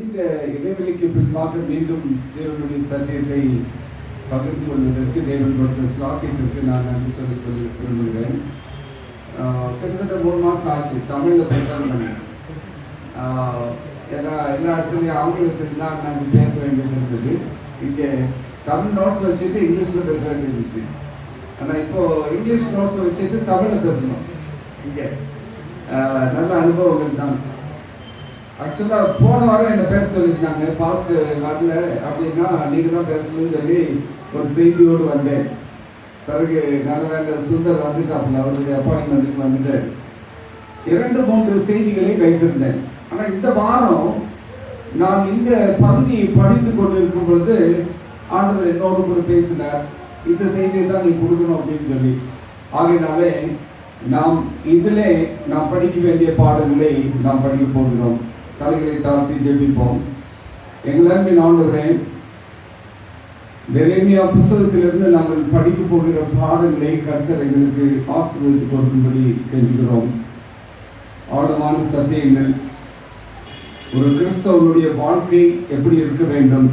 இந்த இடைவெளிக்கு பின்பாக மீண்டும் தேவனுடைய சத்தியத்தை பகிர்ந்து கொள்வதற்கு தேவன் கொடுத்த ஸ்லாக்கியத்திற்கு நான் நன்றி சொல்லிக் கொள்ள விரும்புகிறேன். கிட்டத்தட்ட 3 மாதம் ஆச்சு தமிழில் பிரச்சாரம் பண்ணேன். எல்லா இடத்துலையும் ஆங்கிலத்தில் தான் நாங்கள் பேச வேண்டியது இருந்தது. இங்கே தமிழ் நோட்ஸ் வச்சுட்டு இங்கிலீஷில் பேச வேண்டியது இருந்துச்சு. ஆனால் இப்போது இங்கிலீஷ் நோட்ஸை வச்சுட்டு தமிழில் பேசணும். இங்கே நல்ல அனுபவங்கள் தான். ஆக்சுவலாக போன வாரம் என்னை பேச சொல்லியிருந்தாங்க, பாஸ்ட் வரல அப்படின்னா நீங்கள் தான் பேசணும்னு சொல்லி ஒரு செய்தியோடு வந்தேன். பிறகு நல்ல வேலை சுந்தர் வந்துட்டாப்புல, அவருடைய அப்பாயின்மெண்ட்டுக்கு வந்துட்டார். 2-3 செய்திகளை வைத்திருந்தேன். ஆனால் இந்த வாரம் நான் இந்த பகுதியை படித்து கொண்டு இருக்கும் பொழுது ஆண்டவர் என்னோடு கூட பேசினார். இந்த செய்தியை தான் நீ கொடுக்கணும் அப்படின்னு சொல்லி. ஆகையினாலே நாம் இதிலே நாம் படிக்க வேண்டிய பாடங்களை நாம் படிக்க போகிறோம். தலைகளை தாழ்த்தி ஜெபிப்போம். எங்கள் அன்பின் ஆண்டவரே, எரேமியா புத்தகத்திலிருந்து நாங்கள் படிக்க போகிற பாடங்களை கர்த்தர் எங்களுக்கு ஆசீர்வதித்து கொடுக்கும்படி கெஞ்சுகிறோம். ஆழமான சத்தியங்கள், ஒரு கிறிஸ்தவனுடைய வாழ்க்கை எப்படி இருக்க வேண்டும்,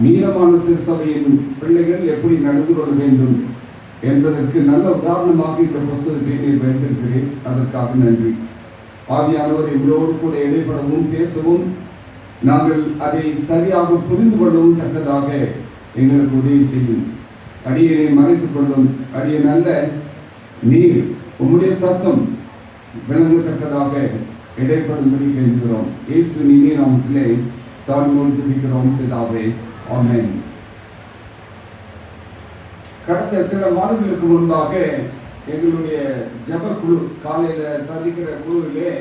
நீளமான திருச்சபையின் பிள்ளைகள் எப்படி நடந்து கொள்ள வேண்டும் என்பதற்கு நல்ல உதாரணமாக இந்த புத்தகத்தை நீர் வைத்திருக்கிறேன். அதற்காக நன்றி. ஆவியானவர் எங்களோடு கூட இடைப்படவும் பேசவும் நாங்கள் அதை சரியாக புரிந்து கொள்ளவும் தக்கதாக எங்களுக்கு உதவி செய்யும். அடியனை மறைத்துக் கொள்ளும். அடிய நல்ல நீர் உம்முடைய சத்தம் விளங்கத்தக்கதாக இடைப்படும்படி கெஞ்சுகிறோம். இயேசு நீ நாமத்திலே தாழ்மையோடு துதிக்கிறோம் பிதாவே. ஆமென். கடந்த சில மாதங்களுக்கு முன்பாக எங்களுடைய ஜப குழு காலையில் சந்திக்கிற குழுவிலே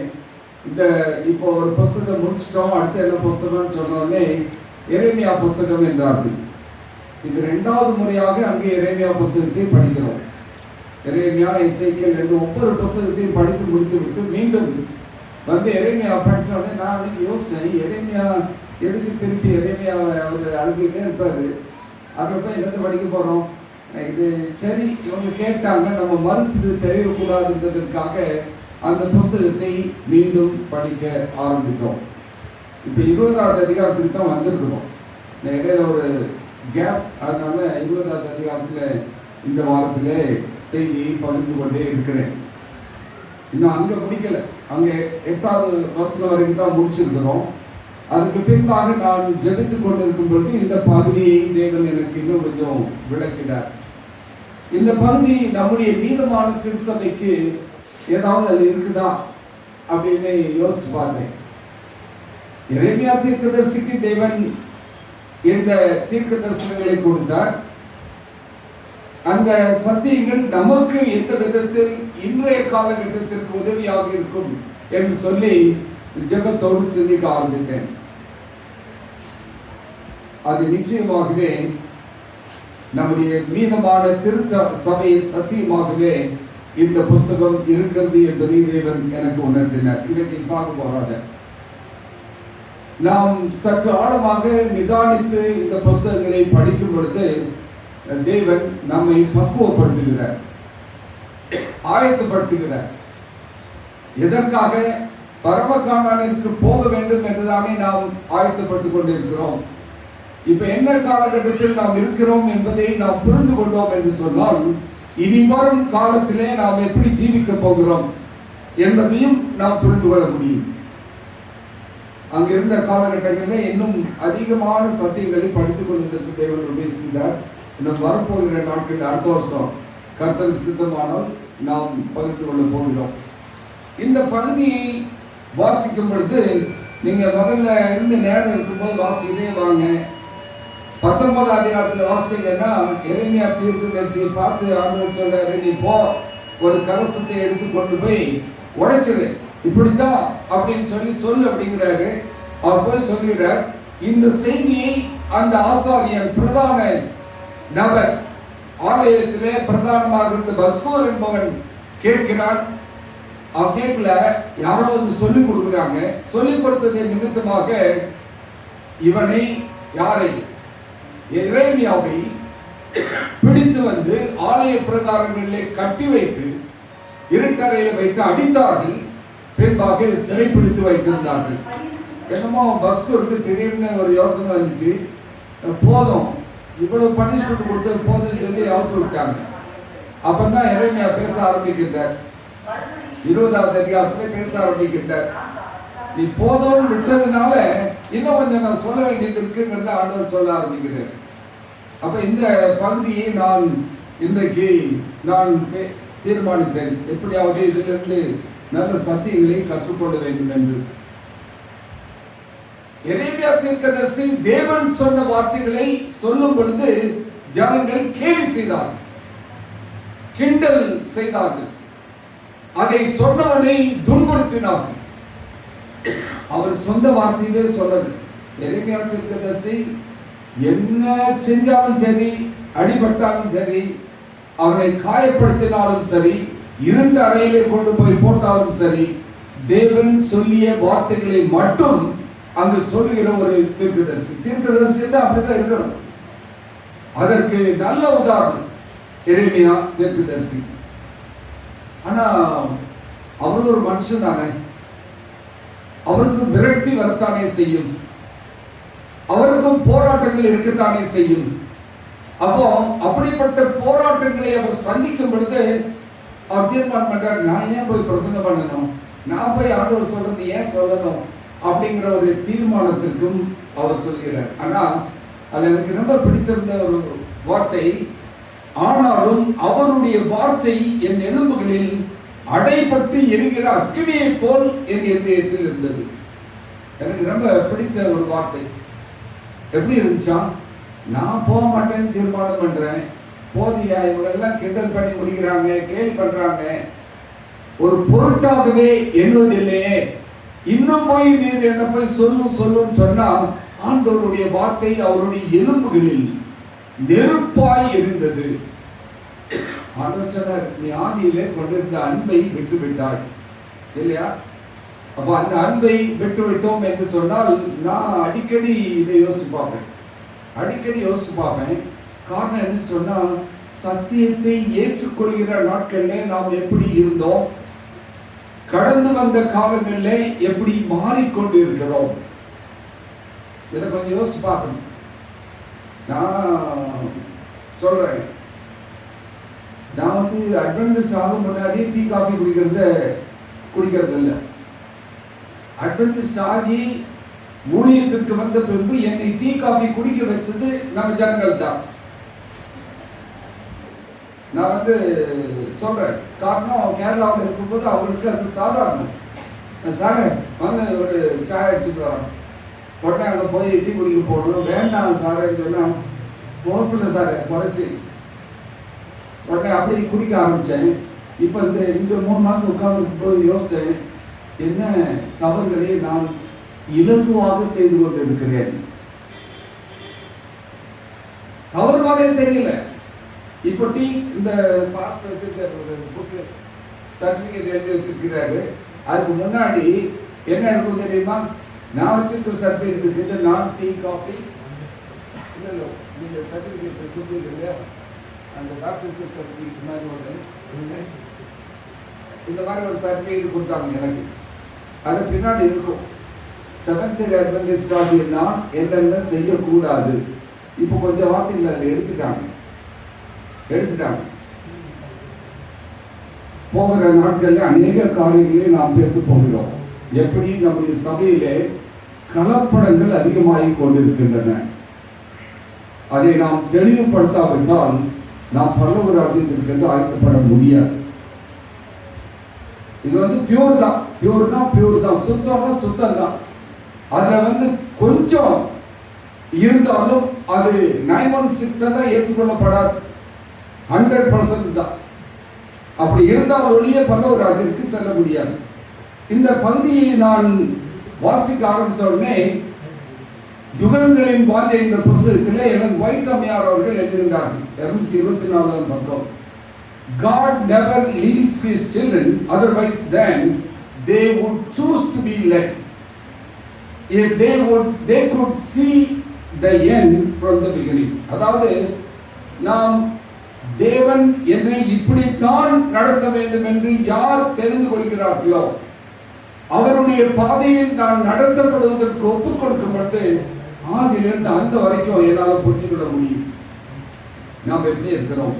இப்போ ஒரு புஸ்தகம் முடிச்சிட்டோம், அடுத்து என்ன புஸ்தகம்னு சொன்னோடனே எரேமியா புஸ்தகம் என்றார்கள். இது 2வது முறையாக அங்கே எரேமியா புஸ்தகத்தை படிக்கிறோம். எரேமியா, எசேக்கியேல் என்று ஒவ்வொரு புஸ்தகத்தையும் படித்து முடித்து விட்டு மீண்டும் வந்து எரேமியா படித்தோடனே நான் அன்னைக்கு யோசிச்சேன், எரேமியா எதுக்கு திருப்பி எரேமியாவை அவர் அழுதுகிட்டே இருப்பார், அதில் போய் என்னத்தை படிக்க போகிறோம்? இது சரி, இவங்க கேட்டாங்க, நம்ம மறுத்து தெரியக்கூடாதுன்றதற்காக அந்த புஸ்தகத்தை மீண்டும் படிக்க ஆரம்பித்தோம். இப்போ 20வது அதிகாரத்துக்கு தான் வந்திருக்கிறோம். இடையில ஒரு கேப், அதனால 20வது அதிகாரத்தில் இந்த வாரத்தில் செய்தியை பகிர்ந்து கொண்டே இருக்கிறேன். இன்னும் அங்கே முடிக்கலை, அங்கே 8வது வசனம் வரைக்கும் தான் முடிச்சிருக்கிறோம். அதுக்கு பின்பாக நான் ஜெபித்து கொண்டிருக்கும் பொழுது இந்த பகுதியை தேவன் எனக்கு இன்னும் கொஞ்சம் விளக்கினார். இந்த பகுதி நம்முடைய மீதமான திருச்சபைக்கு ஏதாவது அது இருக்குதா அப்படின்னு யோசிச்சு பார்த்தேன். எரேமியா தீர்க்கதரிசிக்கு தேவன் இந்த தீர்க்க தரிசனங்களை கொடுத்தார். அந்த சத்தியங்கள் நமக்கு எந்த விதத்தில் இன்றைய காலகட்டத்திற்கு உதவியாக இருக்கும் என்று சொல்லி ஜெபத்தோடு சிந்திக்க ஆரம்பித்தேன். அது நிச்சயமாகவே நம்முடைய மீதமான திருத்த சபையின் சத்தியமாகவே இந்த புஸ்தகம் இருக்கிறது என்பதை தேவன் எனக்கு உணர்த்தினார். இன்றைக்கு பார்க்க போறாத நாம் சற்று ஆழமாக நிதானித்து இந்த புஸ்தகங்களை படிக்கும் பொழுது தேவன் நம்மை பக்குவப்படுத்துகிறார், ஆயத்தப்படுத்துகிறார். எதற்காக? பரம கானானிற்கு போக வேண்டும் என்றுதானே நாம் ஆயத்தப்பட்டுக் கொண்டிருக்கிறோம். இப்ப என்ன காலகட்டத்தில் நாம் இருக்கிறோம் என்பதை நாம் புரிந்து கொண்டோம் என்று சொன்னால், இனி வரும் காலத்திலே நாம் எப்படி ஜீவிக்க போகிறோம் என்பதையும் நாம் புரிந்து கொள்ள முடியும். அங்கிருந்த காலகட்டங்களில் இன்னும் அதிகமான சத்தியங்களை படித்துக் கொள்வதற்கு தேவன் உதவி செய்தார். இன்னும் வரப்போகிற நாட்களில் அடுத்த வருஷம் கர்த்தருக்கு சித்தமானால் நாம் பகிர்ந்து கொள்ள போகிறோம். இந்த பகுதியை வாசிக்கும் பொழுது நீங்க முதல்ல இருந்து நேரம் இருக்கும்போது வாசிக்கிட்டே வாங்க. 19வது அதிகாரத்தில் வாசித்தீங்கன்னா எரேமியா தீர்க்கதரிசியை பார்த்து ஆண்டவர் சொல்றாரு, நீ போ, ஒரு கலசத்தை எடுத்து கொண்டு போய் உடைச்சிரு, இப்படித்தான் அப்படின்னு சொல்லு அப்படிங்கிறாரு. அவர் போய் சொல்லுகிறார். இந்த செய்தியை அந்த ஆசாரியன் பிரதான நபர், ஆலயத்திலே பிரதானமாக இருந்த பஸ்கோர் என்பவன் கேட்கிறான். அவன் கேட்கல, யாரோ வந்து சொல்லிக் கொடுக்குறாங்க. சொல்லிக் கொடுத்ததன் நிமித்தமாக இவனை, யாரை, எரேமியாவை பிடித்து வந்து ஆலய பிரகாரங்களிலே கட்டி வைத்து இருட்டறையில் வைத்து அடித்தார்கள். பின்பாக சிறைப்பிடித்து வைத்திருந்தார்கள். என்னமோ பஸ்க்கு இருக்கு, திடீர்னு ஒரு யோசனை வந்துச்சு, போதும் இவ்வளவு பனிஷ்மெண்ட் கொடுத்தது போதும்னு சொல்லி அவுத்து விட்டாங்க. அப்பதான் எரேமியா பேச ஆரம்பிக்கின்றார். 20வது அதிகாரத்துல பேச ஆரம்பிக்கின்றார். நீ போதும்னு விட்டதுனால இன்னும் கொஞ்சம் நான் சொல்ல வேண்டியது இருக்குங்கிறத ஆண்டவர் சொல்ல ஆரம்பிக்கிறேன். அப்ப இந்த பகுதியை நான் இன்றைக்கு தீர்மானித்தேன், எப்படியாவது இதிலிருந்து நல்ல சத்தியங்களை கற்றுக்கொள்ள வேண்டும் என்று. எரேமியா தீர்க்கதரிசி தேவன் சொன்ன வார்த்தைகளை சொல்லும் பொழுது ஜனங்கள் கேலி செய்தார்கள், கிண்டல் செய்தார்கள், அதை சொன்னவனை துன்புறுத்தினார்கள். அவர் சொந்த வார்த்தையிலே சொல்லல. எரேமியா தீர்க்கதரிசி என்ன செஞ்சாலும் சரி, அடிபட்டாலும் சரி, அவனை காயப்படுத்தினாலும் சரி, இருண்ட அறையிலே கொண்டு போய் போட்டாலும் சரி, தேவன் சொல்லிய வார்த்தைகளை மட்டும் அங்கு சொல்லுகிற ஒரு தீர்க்கதரிசி. தீர்க்கதரிசி அப்படிதான் இருக்கணும். அதற்கு நல்ல உதாரணம் எரேமியா தீர்க்கதரிசி. ஆனா அவர் ஒரு மனுஷன் தானே, அவருக்கு விரக்தி வரத்தானே செய்யும், அவருக்கும் போராட்டங்கள் இருக்கத்தானே செய்யும். அப்போ அப்படிப்பட்ட போராட்டங்களை அவர் சந்திக்கும் பொழுது அவர் தீர்மானம் பண்றார், நான் ஏன் போய் பிரசங்கம் பண்ணணும், நான் போய் ஆண்டவர் சொல்றது ஏன் சொல்லணும் அப்படிங்கிற ஒரு தீர்மானத்திற்கும் அவர் சொல்கிறார். ஆனா அது எனக்கு ரொம்ப பிடித்திருந்த ஒரு வார்த்தை, ஆனாலும் அவருடைய வார்த்தை என் எலும்புகளில் அடைபட்டு எரிகிற அக்கினியை போல் என் இதயத்தில் இருந்தது. எனக்கு ரொம்ப பிடித்த ஒரு வார்த்தை. எப்படி இருந்துச்சா, நான் போக மாட்டேன்னு தீர்மானம் பண்றேன், போதியா இவங்கெல்லாம் கிண்டல் பண்ணி முடிக்கிறாங்க, கேலி பண்றாங்க, ஒரு பொருட்டாகவே எண்ணுவதில்லையே, இன்னும் போய் நீர் என்ன போய் சொல்லுன்னு சொன்னா ஆண்டவருடைய வார்த்தை அவருடைய எலும்புகளில் நெருப்பாய் இருந்தது. ஆண்டவர் சொன்னார், நீ ஆதியிலே கொண்டிருந்த அன்பை விட்டு விட்டாய் இல்லையா? அப்ப அந்த அன்பை விட்டு விட்டோம் என்று சொன்னால் நான் அடிக்கடி இதை யோசிச்சு பார்ப்பேன். காரணம் என்ன சொன்னா, சத்தியத்தை ஏற்றுக்கொள்கிற நாட்கள்ல நாம் எப்படி இருந்தோம், கடந்து வந்த காலங்களில் எப்படி மாறிக்கொண்டு இருக்கிறோம், இதை கொஞ்சம் யோசிச்சு பார்க்கணும். நான் சொல்றேன், நான் அட்வென்டிஸ்ட் ஆகும் முன்னாடி டீ காஃபி குடிக்கிறது இல்லை. அட்வென்டிஸ்ட் ஆகி ஊழியத்திற்கு வந்த பின்பு என்னை டீ காஃபி குடிக்க வச்சது நம்ம ஜனங்கள் தான். நான் சொல்றேன், காரணம் கேரளாவில் இருக்கும்போது அவங்களுக்கு அது சாதாரணம். சார் வந்து ஒரு சாய் அடிச்சுட்டு வரோம், உடனே அங்கே போய் டீ குடிக்க போடணும், வேண்டாம் சார்ன்னு சொன்னால் பொறுப்பில்லை சார் குறைச்சி உடனே அப்படி குடிக்க ஆரம்பித்தேன். இப்போ இந்த 3 மாதம் உட்கார்ந்து போய் யோசித்தேன், என்ன தவறுகளை நான் இலகுவாக செய்து கொண்டு இருக்கிறேன். தவறுவாகவே தெரியல. இப்போ டீ இந்த பாஸ் வச்சிருக்காரு, ஒரு புக்கு சர்டிஃபிகேட் எழுதி வச்சிருக்கிறாரு. அதுக்கு முன்னாடி என்ன இருக்கும் தெரியுமா, நான் வச்சிருக்கிற சர்டிஃபிகேட் இருக்குது, நான் டீ காஃபி இல்லை நீங்கள் சர்டிஃபிகேட் கொடுத்துருக்கு இல்லையா, அந்த டாக்டர்ஸ் சர்டிஃபிகேட் மாதிரி ஒன்று, இந்த மாதிரி ஒரு சர்டிஃபிகேட் கொடுத்தாங்க எனக்கு. அது பின்னாடி இருக்கும், செவன்த் டே அட்வென்டிஸ்ட் ஆகிய நான் என்னென்ன செய்யக்கூடாது. இப்போ கொஞ்சம் வார்த்தைகள் அதில் எடுத்துட்டாங்க. போகிற நாட்களில் அநேக காரியங்களை நாம் பேச போகிறோம். எப்படி நம்முடைய சபையிலே கலப்படங்கள் அதிகமாகிக் கொண்டிருக்கின்றன, அதை நாம் தெளிவுபடுத்தாவிட்டால் நாம் பரலோக ராஜ்யத்திற்கு ஆயத்தப்பட முடியாது. இது பியூர் தான், சுத்தம் தான். அதுல கொஞ்சம் இருந்தாலும் அது 916 ஏற்றுக்கொள்ளப்படாது, 100% தான். அப்படி இருந்தால் ஒழிய பரலோக ராஜ்யத்திற்கு செல்ல முடியாது. இந்த பகுதியை நான் வாசிக்க ஆரம்பித்த உடனே யுகங்களின் வாஞ்சை என்ற புத்தகத்திலே எலன் ஒயிட் அம்மையார் அவர்கள் எழுதியிருந்தார்கள், 224 பக்கம். God never leads his children otherwise than they would choose to be led. If they could see the end from the beginning. அதாவது நாம் தேவன் என்னை இப்படித்தான் நடத்த வேண்டும் என்று யார் தெரிந்து கொள்கிறார்களோ, அவருடைய பாதையில் நான் நடத்தப்படுவதற்கு ஒப்புக் கொடுக்கப்பட்டு ஆதிலிருந்து அந்த வரைக்கும் என்னால் புரிந்து கொள்ள முடியும். நாம் எப்படி இருக்கிறோம்,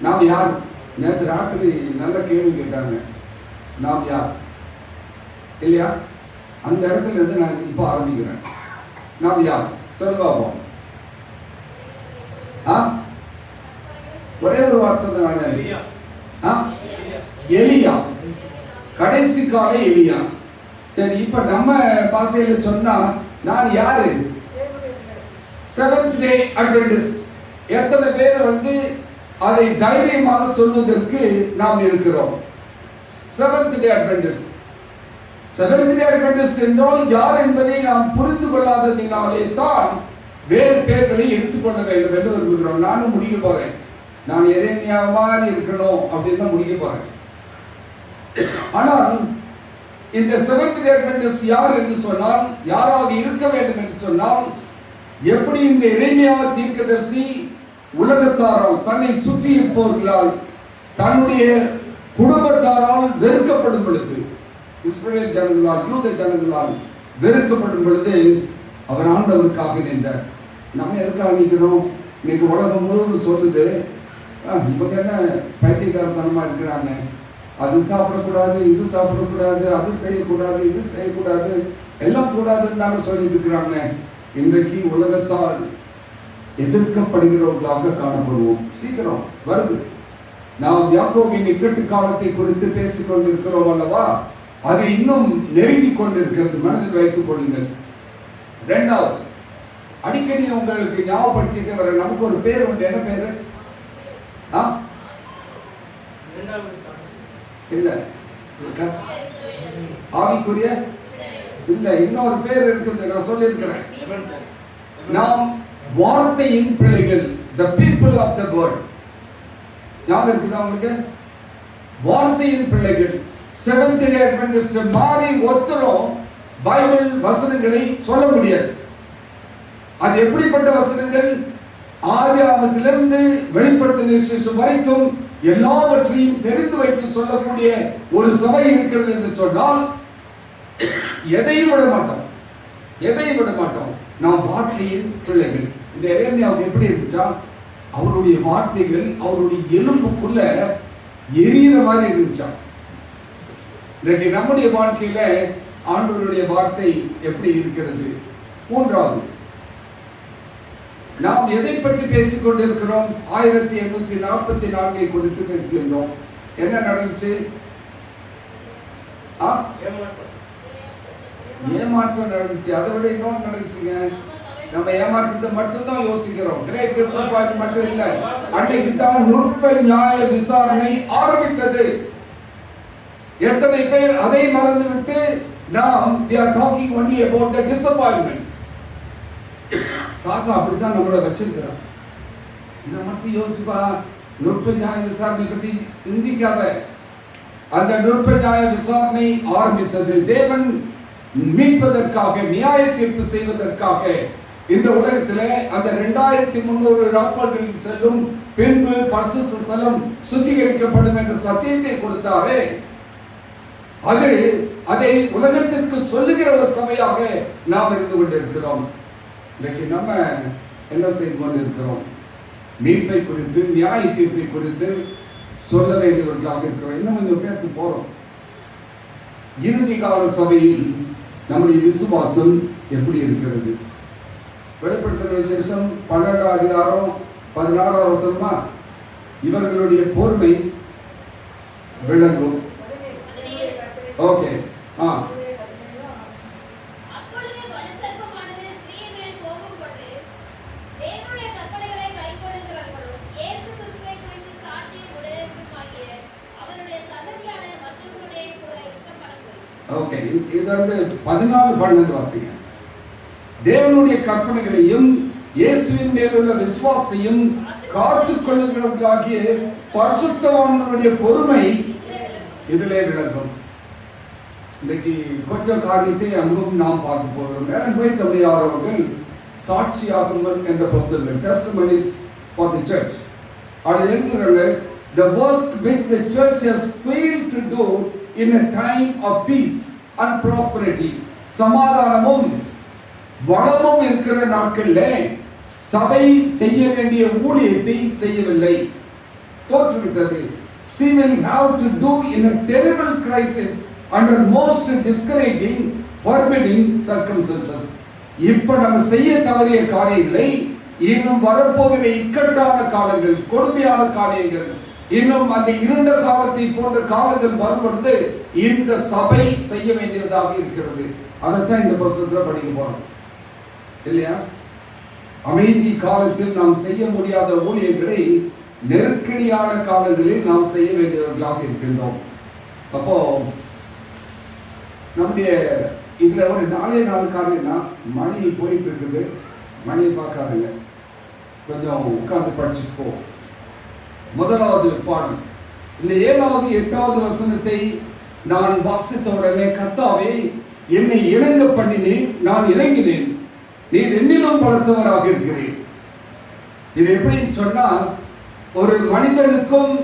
நாம் யார்? நேற்று ராத்திரி நல்ல கேள்வி கேட்டாங்க, நாம் யார் இல்லையா? அந்த இடத்துல இருந்து நான் இப்போ ஆரம்பிக்கிறேன். நாம் யார் சொல்லுவோம். ஒரே ஒரு வார்த்தை தான், எலியா, கடைசி கால எலியா. சரி, இப்ப நம்ம பாஷையில சொன்னா நான் யாரு? Seventh day Adventist. எத்தனை பேர் அதை தைரியமாக சொல்வதற்கு நாம் இருக்கிறோம்? Seventh day Adventist. Seventh day Adventist என்றால் யார் என்பதை நாம் புரிந்து கொள்ளாததினாலே தான் வேறு பேர்களை எடுத்துக்கொள்ள வேண்டும் என்று விரும்புகிறோம். நானும் முடிக்க போறேன், நான் எரேமியா மாதிரி இருக்கணும் அப்படின்னு தான் முடிக்க போறேன். ஆனால் இந்த செவன்த் டே அட்வென்டிஸ்ட் யார் என்று சொன்னால், யாராக இருக்க வேண்டும் என்று சொன்னால், எப்படி இந்த எரேமியா தீர்க்கதரிசி உலகத்தாரால், தன்னை சுற்றி இருப்பவர்களால், தன்னுடைய குடும்பத்தாரால் வெறுக்கப்படும் பொழுது, இஸ்ரவேல் ஜனங்களால், யூத ஜனங்களால் வெறுக்கப்படும் பொழுது அவர் ஆண்டவருக்காக நின்றார். நம்ம எதுக்காக நிற்கிறோம்? இன்னைக்கு உலகம் முழுவதும் சொல்லுது, இவங்க என்ன பைத்தியக்காரத்தனமா இருக்கிறாங்க, அது சாப்பிடக்கூடாது, இது சாப்பிடக்கூடாது, அது செய்யக்கூடாது, இது செய்யக்கூடாது, எல்லாம் கூடாதுன்னு தானே சொல்லிட்டு இருக்கிறாங்க. இன்றைக்கு உலகத்தால் எதிர்க்கப்படுகிறவர்களாக காணப்படுவோம். சீக்கிரம் வருது. நாம் யாக்கோபின் இக்கட்டு காலத்தை குறித்து பேசிக் கொண்டிருக்கிறோம் அல்லவா? அது இன்னும் நெருங்கி கொண்டிருக்கிறது, மனதில் வைத்துக் கொள்ளுங்கள். இரண்டாவது, அடிக்கடி உங்களுக்கு ஞாபகப்படுத்திட்டு வர நமக்கு ஒரு பேர் உண்டு. என்ன பேரு? இல்ல ஆவிக்குரிய இல்ல, இன்னொரு பேர் இருக்குது, நான் சொல்லியிருக்கிறேன். நாம் வார்த்தையின் பிள்ளைகள், the people of the word. ஞாபகம் இருக்குதா உங்களுக்கு? வார்த்தையின் பிள்ளைகள். செவன்த் டே அட்வென்டிஸ்ட் மாதிரி ஒருத்தரும் பைபிள் வசனங்களை சொல்ல முடியாது. அது எப்படிப்பட்ட வசனங்கள்? ஆதியாகமத்திலிருந்து வெளிப்படுத்தின விசேஷம் வரைக்கும் எல்லாவற்றையும் தெரிந்து வைத்து சொல்லக்கூடிய ஒரு சபை இருக்கிறது என்று சொன்னால் எதையும் விட மாட்டோம், எதையும் விட மாட்டோம். நாம் வார்த்தையின் பிள்ளைகள். இந்த எரேமியாவுக்கு எப்படி இருந்துச்சா? அவருடைய வார்த்தைகள் அவருடைய எலும்புக்குள்ள எரியிற மாதிரி இருந்துச்சா? இன்னைக்கு நம்முடைய வாழ்க்கையில ஆண்டவருடைய வார்த்தை எப்படி இருக்கிறது? மூன்றாவது, நாம் எதை பற்றி பேசிக் கொண்டிருக்கிறோம்? 1844 குறித்து பேசுகின்றோம். என்ன நடந்துச்சு? ஏமாற்றம் நடந்துச்சு. அதை விட இன்னொன்று நடந்துச்சுங்க. நம்ம ஏமாற்றத்தை மட்டும்தான் யோசிக்கிறோம். கிரேட் டிசப்பாயின்ட்மென்ட் மட்டும் இல்ல, அன்னைக்கு தான் நுட்ப நியாய விசாரணை ஆரம்பித்தது. எத்தனை பேர் அதை மறந்துவிட்டு நாம் we are talking only about the disappointments. சாத்தா அப்படிதான் நம்மளை வச்சிருக்கிறான். இதை மட்டும் யோசிப்பா, நுட்ப நியாய விசாரணை பற்றி சிந்திக்காத. அந்த நுட்ப நியாய விசாரணை ஆரம்பித்தது தேவன் மீட்பதற்காக, நியாய தீர்ப்பு செய்வதற்காக. இந்த உலகத்திலே அந்த 2300 ராப்பர்களில் செல்லும் பின்பு பரிசுத்த ஸ்தலம் சுத்திகரிக்கப்படும் என்ற சத்தியத்தை கொடுத்தாரே, அதை உலகத்திற்கு சொல்லுகிற ஒரு சபையாக நாம் இருந்து கொண்டிருக்கிறோம். இன்னைக்கு நம்ம என்ன செய்து கொண்டிருக்கிறோம்? மீட்பை குறித்து, நியாய தீர்ப்பை குறித்து சொல்ல வேண்டியவர்களாக இருக்கிறோம். இன்னும் கொஞ்சம் பேச போறோம். இறுதி கால சபையில் நம்முடைய விசுவாசம் எப்படி இருக்கிறது? வெளிப்படுத்தின விசேஷம் 12ஆம் அதிகாரம் 16ஆம் வசனமா, இவர்களுடைய பொறுமை விளங்கும். ஓகே. ஓகே, இது 14-12 வாசிங்க. தேவனுடைய கற்பனைகளையும் இயேசுவின் மேலுள்ள விசுவாசத்தையும் காத்துக் கொள்ளுகிறவர்களாகிய பரிசுத்தவான்களுடைய பொறுமை இதிலே விளங்கும். இன்னைக்கு கொஞ்சம் காரியத்தை அங்கும் நாம் பார்க்க போகிறோம். மேலும் போய் தமிழர்கள் சாட்சியாகுங்கள் என்ற புத்தகம், Testimonies for the Church. அது எழுதுகிறாங்க, the work which the church has failed to do in a time of peace and prosperity. சமாதானமும் வளமும் இருக்கிற நாட்களிலே சபை செய்ய வேண்டிய ஊழியத்தை செய்யவில்லை, தோற்றுவிட்டது. She will have to do in a terrible crisis under most discouraging, forbidding circumstances. இப்ப நம்ம செய்ய தவறிய காரியங்களை இன்னும் வரப்போகிற இக்கட்டான காலங்கள், கொடுமையான காரியங்கள், இன்னும் அந்த இருண்ட காலத்தை போன்ற காலங்கள் வரும்பொழுது இந்த சபை செய்ய வேண்டியதாக இருக்கிறது. அதைத்தான் இந்த புத்தகத்துல படிக்க போறோம் இல்லையா? அமைதி காலத்தில் நாம் செய்ய முடியாத ஊழியர்களை நெருக்கடியான காலங்களில் நாம் செய்ய வேண்டியவர்களாக இருக்கின்றோம். அப்போ நம்முடைய இதுல ஒரு 4 காரியம்னா, மணி போயிட்டு இருக்குது, மணியை பார்க்காதுங்க, கொஞ்சம் உட்கார்ந்து படிச்சுட்டு போ. முதலாவது பாடம், இந்த 7வது 8வது வசனத்தை நான் வாசித்த உடனே, கர்த்தாவே என்னை இணங்க பண்ணினேன், நான் இணங்கினேன், நீர் என்னிலும் பலத்தவராக இருக்கிறேன். இது எப்படின்னு சொன்னா, ஒரு மனிதனுக்கும்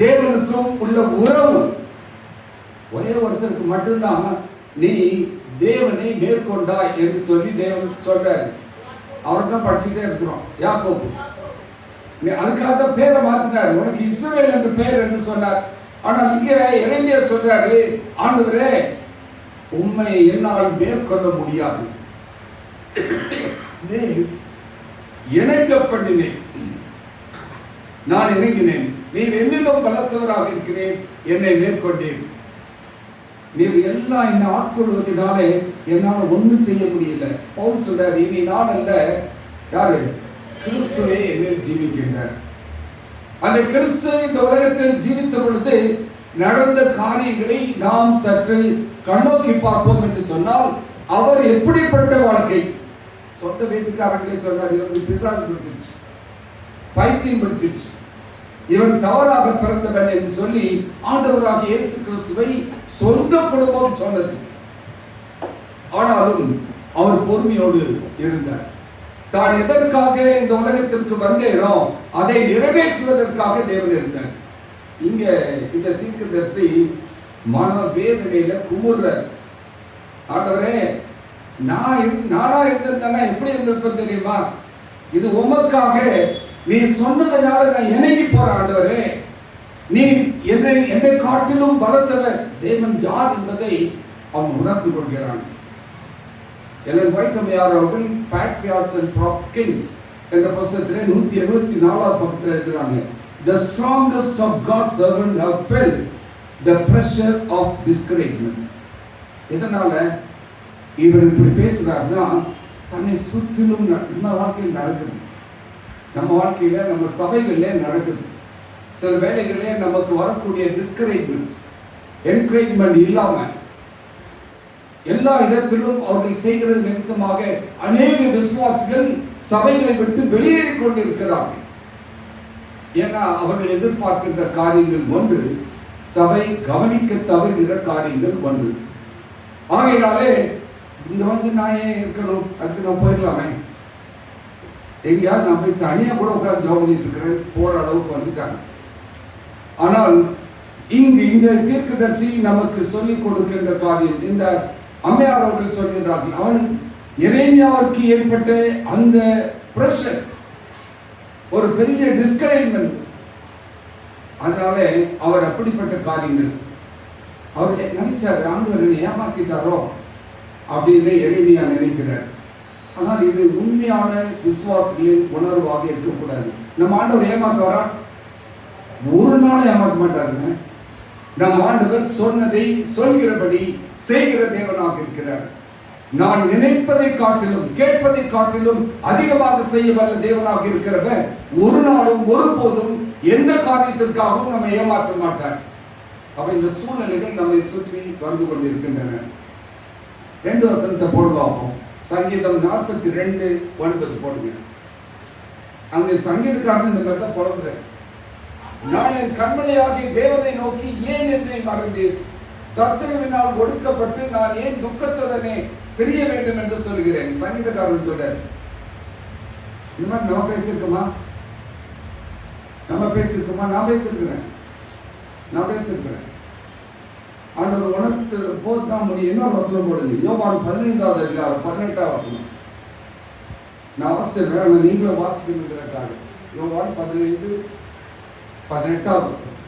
தேவனுக்கும் உள்ள உறவு, ஒரே ஒருத்தருக்கு மட்டும்தான் நீ தேவனை மேற்கொண்டாய் என்று சொல்லி தேவன் சொல்றாரு. அவர் தான் படிச்சுட்டே இருக்கிறோம், யாக்கோபு. அதுக்காக தான் பேரை மாத்தினார், உனக்கு இஸ்ரவேல் என்று பெயர் என்று சொன்னார். ஆனால் இங்க எரேமியா சொல்றாரு, ஆண்டவரே உம்மை என்னால் மேற்கொள்ள முடியாது, இணங்க பண்ணினேன், நான் இணங்கினேன், நீர் என்னிலும் பலத்தவராக இருக்கிறேன், என்னை மேற்கொண்டேன். நீர் எல்லாம் என்னை ஆட்கொள்வதனாலே என்னால் ஒன்றும் செய்ய முடியல. பவுல் சொல்றாரு, இனி நான் அல்ல, யாரு? கிறிஸ்துவே என்னில் ஜீவிக்கின்றார். அந்த கிறிஸ்து இந்த உலகத்தில் ஜீவித்த பொழுது நடந்த காரியங்களை நாம் சற்று கண்ணோக்கி பார்ப்போம் என்று சொன்னால், அவர் எப்படிப்பட்ட வாழ்க்கை. சொந்த வீட்டுக்காரங்களே சொன்னார், இவனுக்கு பிசாசு பிடிச்சிருச்சு, பைத்தியம் பிடிச்சிருச்சு, இவன் தவறாக பிறந்தவன் என்று சொல்லி ஆண்டவராக இயேசு கிறிஸ்துவை சொந்த குடும்பம் சொன்னது. ஆனாலும் அவர் பொறுமையோடு இருந்தார். தான் எதற்காக இந்த உலகத்திற்கு வந்தேனோ அதை நிறைவேற்றுவதற்காக தேவன் இருந்தார். இங்க இந்த தீர்க்கதரிசி மன வேதனையில குமுற, ஆண்டவரே நானா இருந்திருந்தேன்னா எப்படி இருந்திருப்பேன் தெரியுமா? இது உமக்காக நீ சொன்னதுனால நான் இணங்கி போறேன். ஆண்டவரே நீ என்னை காட்டிலும் பலத்தவர் தேவன் யார் என்பதை அவன் உணர்ந்து கொள்கிறான். எலன் ஒயிட் அம்மையார் அவர்கள் Patriarchs and Kings என்ற புத்தகத்திலே 174வது பக்கத்தில் எழுதுறாங்க, The strongest of God's servants have felt the pressure of discouragement. இதனால இவர் இப்படி பேசுறாருன்னா, தன்னை சுற்றிலும் நம்ம வாழ்க்கையில் நடக்குது, நம்ம வாழ்க்கையில நம்ம சபைகளிலே நடக்குது. சில வேளைகளிலே நமக்கு வரக்கூடிய டிஸ்கரேஜ்மெண்ட்ஸ், என்கரேஜ்மெண்ட் இல்லாம எல்லா இடத்திலும் அவர்கள் செய்கிறது நிமித்தமாக அநேக விசுவாசிகள் சபைகளை விட்டு வெளியேறி கொண்டிருக்கிறார்கள். ஏன்னா அவர்கள் எதிர்பார்க்கின்ற காரியங்கள் ஒன்று, சபை கவனிக்க தவறுகிற காரியங்கள் ஒன்று. ஆகையினாலே இங்க வந்து நான் ஏன் இருக்கணும், அதுக்கு நான் போயிடலாமே, எங்கேயாவது நான் போய் தனியாக கூட உட்கார்ந்து ஜெபம் பண்ணிட்டு இருக்கிறேன் போற அளவுக்கு வந்துட்டாங்க. ஆனால் இங்கு இந்த தீர்க்கதரிசி நமக்கு சொல்லிக் கொடுக்கின்ற காரியம், இந்த அம்மையார் அவர்கள் சொல்கின்றார்கள், அவனுக்கு எரேமியாவிற்கு ஏற்பட்ட அந்த பிரஷர், ஒரு பெரிய டிஸ்கரேஜ்மெண்ட். அதனால அவர் அப்படிப்பட்ட காரியங்கள் அவர் நினைச்சார், ஆண்டவர் ஏமாத்திட்டாரோ அப்படின்னு எரேமியா நினைக்கிறார். ஆனால் இது உண்மையான விசுவாசிகளின் உணர்வாக இருக்கக்கூடாது. நம்ம ஆண்டவர் ஏமாத்துவாரா? ஒரு நாள் ஏமாற்ற மாட்டாருங்க. நம் ஆண்டவர் சொன்னதை சொல்கிறபடி செய்கிற தேவனாக இருக்கிறார். நான் நினைப்பதை காட்டிலும் கேட்பதை காட்டிலும் அதிகமாக செய்ய வல்ல தேவனாக இருக்கிறவர் ஒரு நாளும் ஒருபோதும் எந்த காரியத்திற்காகவும் நம்ம ஏமாற்ற மாட்டார். அப்ப இந்த சூழ்நிலைகள் நம்மை சுற்றி வந்து கொண்டிருக்கின்றன. 2 வசனத்தை போடுவோம். சங்கீதம் 42:9 போடுங்க. அங்கே சங்கீதக்காரன் இந்த மாதிரி தான் புலம்புறேன், நான் என் கண்மலையாகிய தேவனை நோக்கி ஏன் என்னை மறந்தேன், சத்துருவினால் ஒடுக்கப்பட்டு நான் ஏன் துக்கத்துடனே தெரிய வேண்டும் என்று சொல்கிறேன். சங்கீதக்காரன் சொல்றார். இந்த மாதிரி நம்ம பேசியிருக்கோமா? நான் பேசியிருக்கிறேன். ஆண்டவர் உணர்த்து போது தான் முடியும். இன்னொரு வசனம் போடுங்க, யோவான் 15வது அதிகாரம் 18வது வசனம். நான் வாசிச்சிருக்கேன், நீங்களும் வாசிக்கணுங்கிறதுக்காக. யோவான் 15:18வது வசனம்.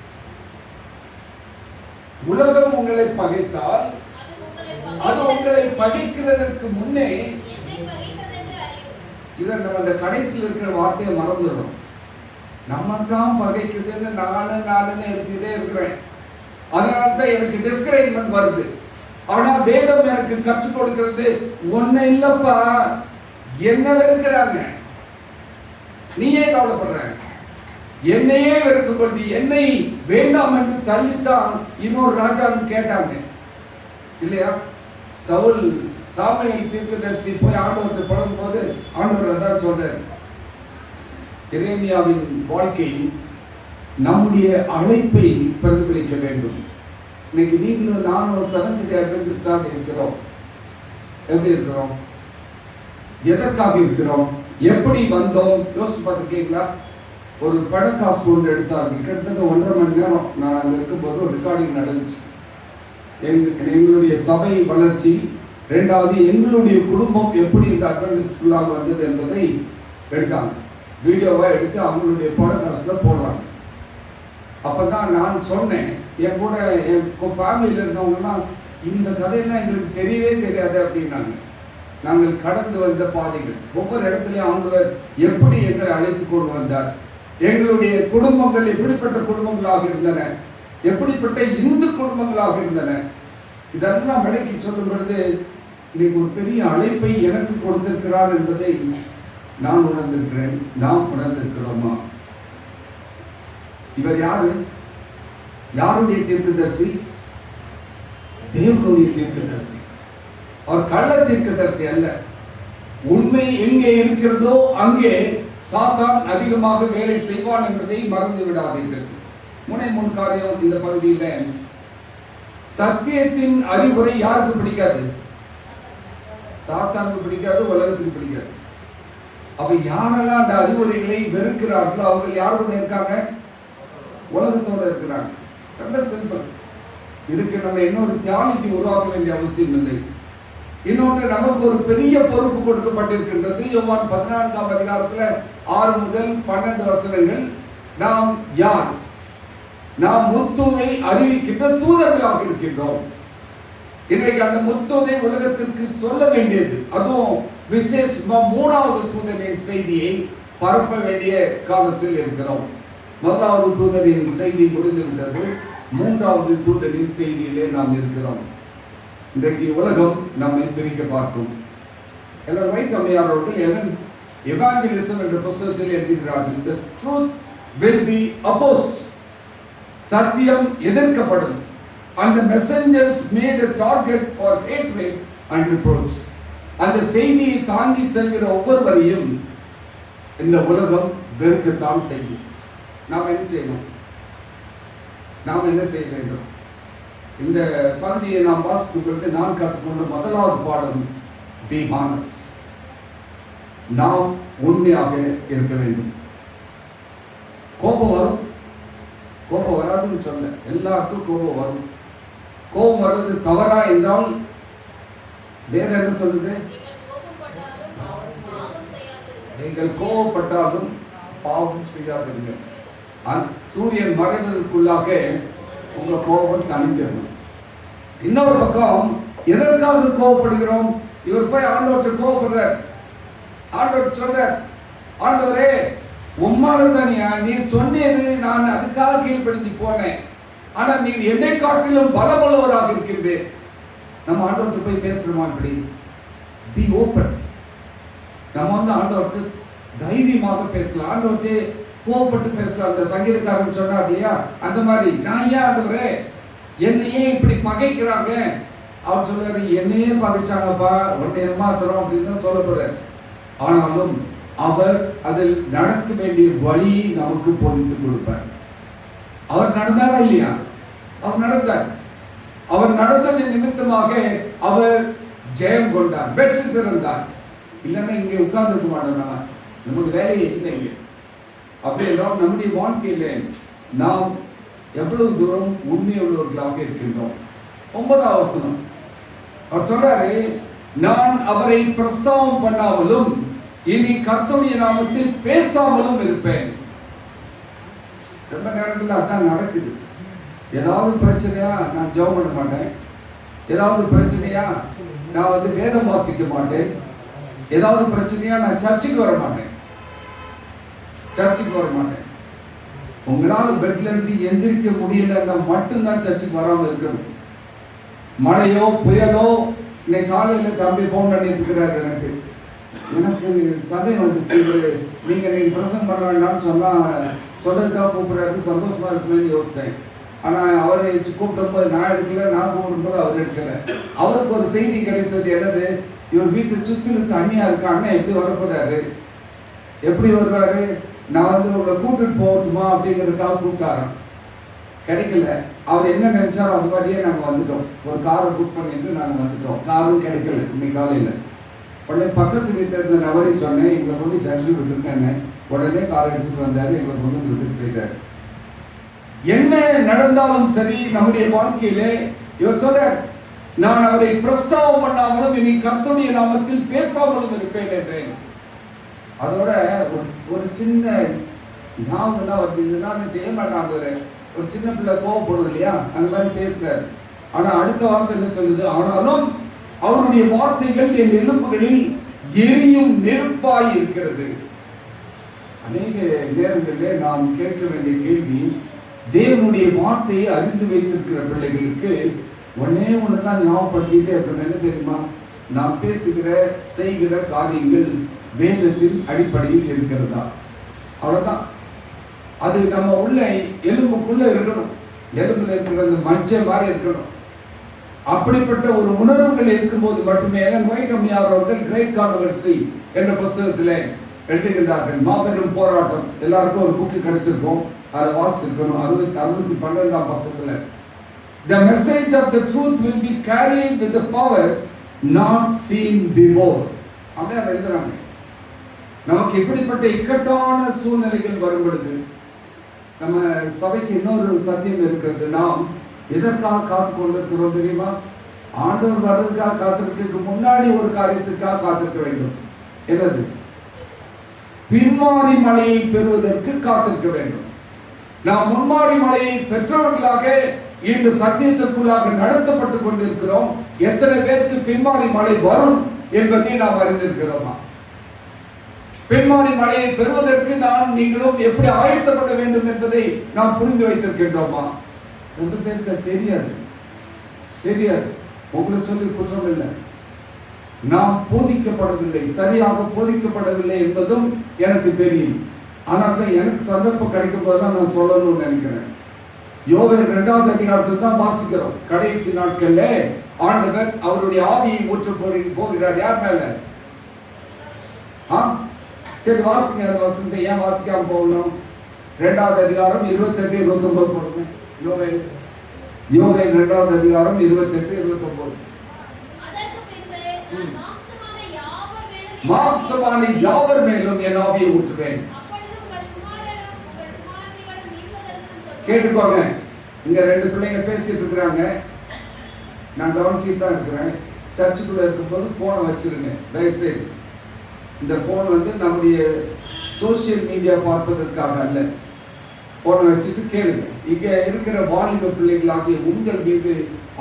உலகம் உங்களை பகைத்தால் அது உங்களை பகைக்கிறதற்கு முன்னே, இதை நம்ம அந்த கடைசியில் இருக்கிற வார்த்தையை மறந்துடும். நம்ம தான் பகைக்குதுன்னு நானுன்னு எடுத்துக்கிட்டே இருக்கிறேன். அதனால தான் எனக்கு டிஸ்கரேஜ்மெண்ட் வருது. ஆனா வேதம் எனக்கு கற்றுக் கொடுக்கிறது, ஒன்னும் இல்லப்பா, என்ன வெறுக்கிறாங்க, நீயே கவலைப்படுற, என்னையே வெறுக்கும் பொழுது என்னை வேண்டாம் என்று தள்ளித்தான் இன்னொரு ராஜான்னு கேட்டாங்க இல்லையா? சவுல் சாமுவேல் தீர்க்கதரிசி போய் ஆண்டவர்கிட்ட படும் போது ஆண்டவர் அதான் சொல்றார், எரேமியாவின் வாழ்க்கை நம்முடைய அழைப்பை பிரதிபலிக்க வேண்டும். இன்னைக்கு நீங்களும் நானும் செவன்த் டே அட்வென்டிஸ்டாக இருக்கிறோம். எப்படி இருக்கிறோம்? எதற்காக இருக்கிறோம்? எப்படி வந்தோம்? யோசிச்சு பார்த்துருக்கீங்களா? ஒரு படக்காஸ்ட் ஒன்று எடுத்தார்கள், கிட்டத்தட்ட 1.5 மணி நேரம். நான் அங்கே இருக்கும்போது ஒரு ரெக்கார்டிங் நடந்துச்சு. எங்களுடைய சபை வளர்ச்சி, ரெண்டாவது எங்களுடைய குடும்பம் எப்படி இந்த அட்வென்டிஸ்டுக்குள்ளாக வந்தது என்பதை எடுத்தாங்க. வீடியோவை எடுத்து அவங்களுடைய பாட்காஸ்டில் போடுறாங்க. அப்போ தான் நான் சொன்னேன், என் கூட என் ஃபேமிலியில் இருந்தவங்கலாம் இந்த கதையெல்லாம் எங்களுக்கு தெரியவே தெரியாது அப்படின்னாங்க. நாங்கள் கடந்து வந்த பாதைகள், ஒவ்வொரு இடத்துலையும் ஆண்டவர் எப்படி எங்களை அழைத்து கொண்டு வந்தார், எங்களுடைய குடும்பங்கள் எப்படிப்பட்ட குடும்பங்களாக இருந்தன, எப்படிப்பட்ட இந்து குடும்பங்களாக இருந்தன, இதெல்லாம் விளக்கி சொல்லும் பொழுது இன்னைக்கு ஒரு பெரிய அழைப்பை எனக்கு கொடுத்திருக்கிறார் என்பதை நான் உணர்ந்திருக்கிறேன். நாம் உணர்ந்திருக்கிறோமா? இவர் யாரு? யாருடைய தீர்க்கதரிசி? தேவனுடைய தீர்க்கதரிசி. அவர் கள்ள தீர்க்கதரிசி அல்ல. உண்மை எங்கே இருக்கிறதோ அங்கே சாத்தான் அதிகமாக வேலை செய்வான் என்பதை மறந்து விடாதீர்கள். முன் காரியம் இந்த பகுதியில், சத்தியத்தின் அறிவுரை யாருக்கு பிடிக்காது? சாத்தானுக்கு பிடிக்காது, உலகத்துக்கு பிடிக்காது. அப்ப யாரெல்லாம் அந்த அறிவுரைகளை வெறுக்கிறார்களோ அவர்கள் யாரோட இருக்காங்க? உலகத்தோட இருக்கிறாங்க. ரொம்ப சிம்பிள். இதுக்கு நம்ம இன்னொரு தியாலஜி உருவாக்க வேண்டிய அவசியம் இல்லை. இன்னொன்று, நமக்கு ஒரு பெரிய பொறுப்பு கொடுக்கப்பட்டிருக்கின்றது. யோவான் 14ஆம் அதிகாரத்துல 6 முதல் 12 வசனங்கள். நாம் யார்? நாம் முத்துவை அறிவிக்கின்ற தூதர்களாக இருக்கின்றோம். இன்றைக்கு அந்த முத்துதை உலகத்திற்கு சொல்ல வேண்டியது, அதுவும் விசேஷமா 3வது தூதரின் செய்தியை பரப்ப வேண்டிய காலத்தில் இருக்கிறோம். 1வது தூதரின் செய்தி முடிந்துவிட்டது, 3வது தூதரின் செய்தியிலே நாம் இருக்கிறோம். இன்றைக்கு உலகம் நம்மை பிரிக்க பார்க்கும். எல்லாம் வைட் அம்மையார் அவர்கள் எவாஞ்சலிசம் என்ற புத்தகத்தில் எழுதுகிறார்கள், the truth will be opposed. சத்தியம் எதிர்க்கப்படும். And the messengers made a target for hatred and reproach. அந்த செய்தியை தாங்கி செல்கிற ஒவ்வொருவரையும் இந்த உலகம் வெறுக்கத்தான் செய்யும். நாம் என்ன செய்யணும்? நாம் என்ன செய்ய வேண்டும்? இந்த பகுதியை நாம் வாசிக்கும் பொழுது நான் கற்றுக்கொண்ட 1வது பாடம், be honest. நாம் உண்மையாக இருக்க வேண்டும். கோபம் வரும், கோபம் வராதுன்னு சொல்ல, எல்லாருக்கும் கோபம் வரும். கோபம் வர்றது தவறா என்றால் வேதம் என்ன சொல்லுது? நீங்கள் கோபப்பட்டாலும் பாவம் செய்யாதீர்கள். சூரியன் மறைவதற்குள்ளாக உங்க கோபம் தணிஞ்சிடணும். இன்னொரு பக்கம், எதற்காக கோபப்படுகிறோம்? இவர் போய் ஆண்டவர்கிட்ட கோபப்படுறார். ஆண்டவர் சொல்றார், ஆண்டவரே உம்மால தானியா நீர் சொன்னீரு, நான் அதுக்காக கீழ்ப்படிஞ்சு போனேன். ஆனா நீர் என்னை காட்டிலும் பலமுள்ளவராக இருக்கின்றேன். நம்ம ஆண்டவர்கிட்ட போய் பேசுறோமா? இப்படி பி ஓப்பன். நம்ம ஆண்டவர்கிட்ட தைரியமாக பேசலாம். ஆண்டவர்கிட்ட கோபப்பட்டு பேசலாம். அந்த சங்கீதக்காரன் சொன்னார் இல்லையா, அந்த மாதிரி, நான் ஏன் ஆண்டவரே என்னையே இப்படி பகைக்கிறாங்க? அவர் சொல்றாரு, என்னையே பகைச்சாங்கப்பா, உன்னை ஏமாத்துறோம் அப்படின்னு தான் சொல்ல போறாரு. ஆனாலும் அவர் அதில் நடக்க வேண்டிய வழியை நமக்கு போதித்து கொடுப்பார். அவர் நடந்தாரா இல்லையா? அவர் நடந்தார். அவர் நடந்தது நிமித்தமாக அவர் ஜெயம் கொண்டார், வெற்றி சிறந்தார். இல்லைன்னா இங்கே உட்கார்ந்துருக்க மாட்டோம். நமக்கு வேலையே இல்லைங்க. அப்படி எல்லாம் நம்முடைய வாழ்க்கையில நாம் எவ்வளவு தூரம் உண்மையுள்ளவர்களாக இருக்கின்றோம்? 9ஆம் வசனம். அவர் சொல்றாரு, நான் அவரை பிரஸ்தாபம் பண்ணாமலும் இனி கர்த்தருடைய நாமத்தில் பேசாமலும் இருப்பேன். ரொம்ப நேரத்தில் அதான் நடக்குது. ஏதாவது பிரச்சனையா நான் ஜெபம் பண்ண மாட்டேன், ஏதாவது பிரச்சனையா நான் வேதம் வாசிக்க மாட்டேன், ஏதாவது பிரச்சனையா நான் சர்ச்சுக்கு வர மாட்டேன். உங்களால பெட்ல இருந்து எந்திரிக்க முடியலன்னா மட்டும்தான் சர்ச்சுக்கு வராமல் இருக்கணும். மழையோ புயலோ, இன்னைக்கு காலையில் தம்பி போன் பண்ணிட்டு இருக்கிறார், எனக்கு சந்தேகம் வந்துச்சு, நீங்க பிரசங்கம் பண்ண வேண்டாம்னு சொன்னதுக்காக கூப்பிடுறாரு, சந்தோஷமா இருக்குன்னு யோசித்தேன். ஆனா அவரை கூப்பிடும்போது நான் எடுக்கல, நான் கூப்பிடும்போது அவர் எடுக்கல. அவருக்கு ஒரு செய்தி கிடைத்தது, என்னது, இவர் வீட்டு சுத்திலும் தண்ணியா இருக்கா, அண்ணன் எப்படி வரப்போறாரு, எப்படி வருவாரு, நான் உங்களை கூப்பிட்டு போகட்டுமா அப்படிங்கிறதுக்காக கூப்பிட்டாராம். கிடைக்கல. அவர் என்ன நினைச்சாரோ அது மாதிரியே நாங்கள் வந்துட்டோம். ஒரு காரை புக் பண்ணிட்டு நாங்கள் வந்துட்டோம். காரும் கிடைக்கல இன்னைக்கு காலையில். உடனே பக்கத்து வீட்டில் இருந்த நபரை சொன்னேன், எங்களை கொண்டு சர்ச்சில் விட்டுருக்கேன். உடனே காரை எடுத்துட்டு வந்தாரு, எங்களை கொண்டு விட்டுட்டு போயிட்டாரு. என்ன நடந்தாலும் சரி நம்முடைய வாழ்க்கையிலே இவர் சொல்ற, நான் அவரை பிரஸ்தாபம் பண்ணாமலும் இனி கர்த்தருடைய நாமத்தில் பேசாமலும் இருப்பேன் என்றேன். அதோட ஒரு சின்ன ஞாபகம் தான் வருது, இதெல்லாம் செய்ய மாட்டாங்க. ஒரு சின்ன பிள்ளை கோவப்படும் இல்லையா, அந்த மாதிரி பேசுறாரு. ஆனா அடுத்த வார்த்தை என்ன சொல்லுது, ஆனாலும் அவருடைய வார்த்தைகள் என் எலும்புகளில் எரியும் நெருப்பாய் இருக்கிறது. அநேக நேரங்களிலே நாம் கேட்க வேண்டிய கேள்வி, தேவனுடைய வார்த்தையை அறிந்து வைத்திருக்கிற பிள்ளைகளுக்கு ஒன்னே ஒண்ணுதான் ஞாபகப்படுத்திட்டே இருக்கணும். என்ன தெரியுமா, நாம் பேசுகிற செய்கிற காரியங்கள் வேதத்தின் அடிப்படையில் இருக்கிறதா, அவ்வளவுதான். அது நம்ம உள்ள எலும்புக்குள்ள இருக்கணும், எலும்புல இருக்கிற அந்த மஞ்சள் மாதிரி இருக்கணும். அப்படிப்பட்ட ஒரு உணர்வுகள் இருக்கும்போது மட்டுமே எலன் ஒயிட் அம்மையார் அவர்கள் கிரேட் கான்ட்ரோவர்சி என்ற புத்தகத்தில் எழுதுகின்றார்கள். மாபெரும் போராட்டம், எல்லாருக்கும் ஒரு புக்கு கிடைச்சிருக்கும், அதை வாசிச்சிருக்கணும். 612ஆம் பக்கத்தில், The message of the truth will be carried with the power not seen before. அம்மையார் எழுதுறாங்க, நமக்கு இப்படிப்பட்ட இக்கட்டான சூழ்நிலைகள் வரும் பொழுது நம்ம சபைக்கு இன்னொரு சத்தியம் இருக்கிறது. நாம் எதற்காக காத்து கொண்டிருக்கிறோம் தெரியுமா? ஆண்டவர் வர்றதுக்காக காத்திருக்க முன்னாடி ஒரு காரியத்துக்காக காத்திருக்க வேண்டும். என்னது? பின்மாறி மழையை பெறுவதற்கு காத்திருக்க வேண்டும். நாம் முன்மாறி மழையை பெற்றவர்களாக இந்த சத்தியத்திற்குள்ளாக நடத்தப்பட்டு கொண்டிருக்கிறோம். எத்தனை பேருக்கு பின்மாறி மழை வரும் என்பதை நாம் அறிந்திருக்கிறோமா? பின்மாறி மழையை பெறுவதற்கு நான் நீங்களும் எப்படி ஆயத்தப்பட வேண்டும் என்பதை நாம் புரிந்து வைத்திருக்கின்றோமா? ரெண்டு பேருக்கு தெரியாது. உங்களை சொல்லி குற்றம் இல்லை, நாம் போதிக்கப்படவில்லை, சரியாக போதிக்கப்படவில்லை என்பதும் எனக்கு தெரியும். ஆனால் தான் எனக்கு சந்தர்ப்பம் கிடைக்கும் போதுதான் நான் சொல்லணும்னு நினைக்கிறேன். யோவேல் 2ஆம் அதிகாரத்தில் தான் வாசிக்கிறோம். கடைசி நாட்கள்ல ஆண்டவர் அவருடைய ஆவியை ஊற்ற போகிறார். யார் மேல? சரி வாசிங்க அந்த வசனத்தை. ஏன் வாசிக்காம போகணும்? 2ஆம் அதிகாரம் 28, 29 போடுங்க. யோவேல் 2ஆம் அதிகாரம் 28, 29. மாம்சமான யாவர் மேலும் என் ஆவியை ஊற்றுவேன். கேட்டுக்கோங்க, இங்க 2 பிள்ளைங்க பேசிட்டு இருக்கிறாங்க, நான் கவனிச்சுட்டு தான் இருக்கிறேன். சர்ச்சுக்குள்ள இருக்கும்போது போனை வச்சிருங்க தயவுசெய்து. இந்த போன் நம்முடைய சோசியல் மீடியா பார்ப்பதற்காக அல்ல. போனை வச்சுட்டு கேளுங்க. இங்க இருக்கிற வாலிப பிள்ளைகளாகிய உங்கள் மீது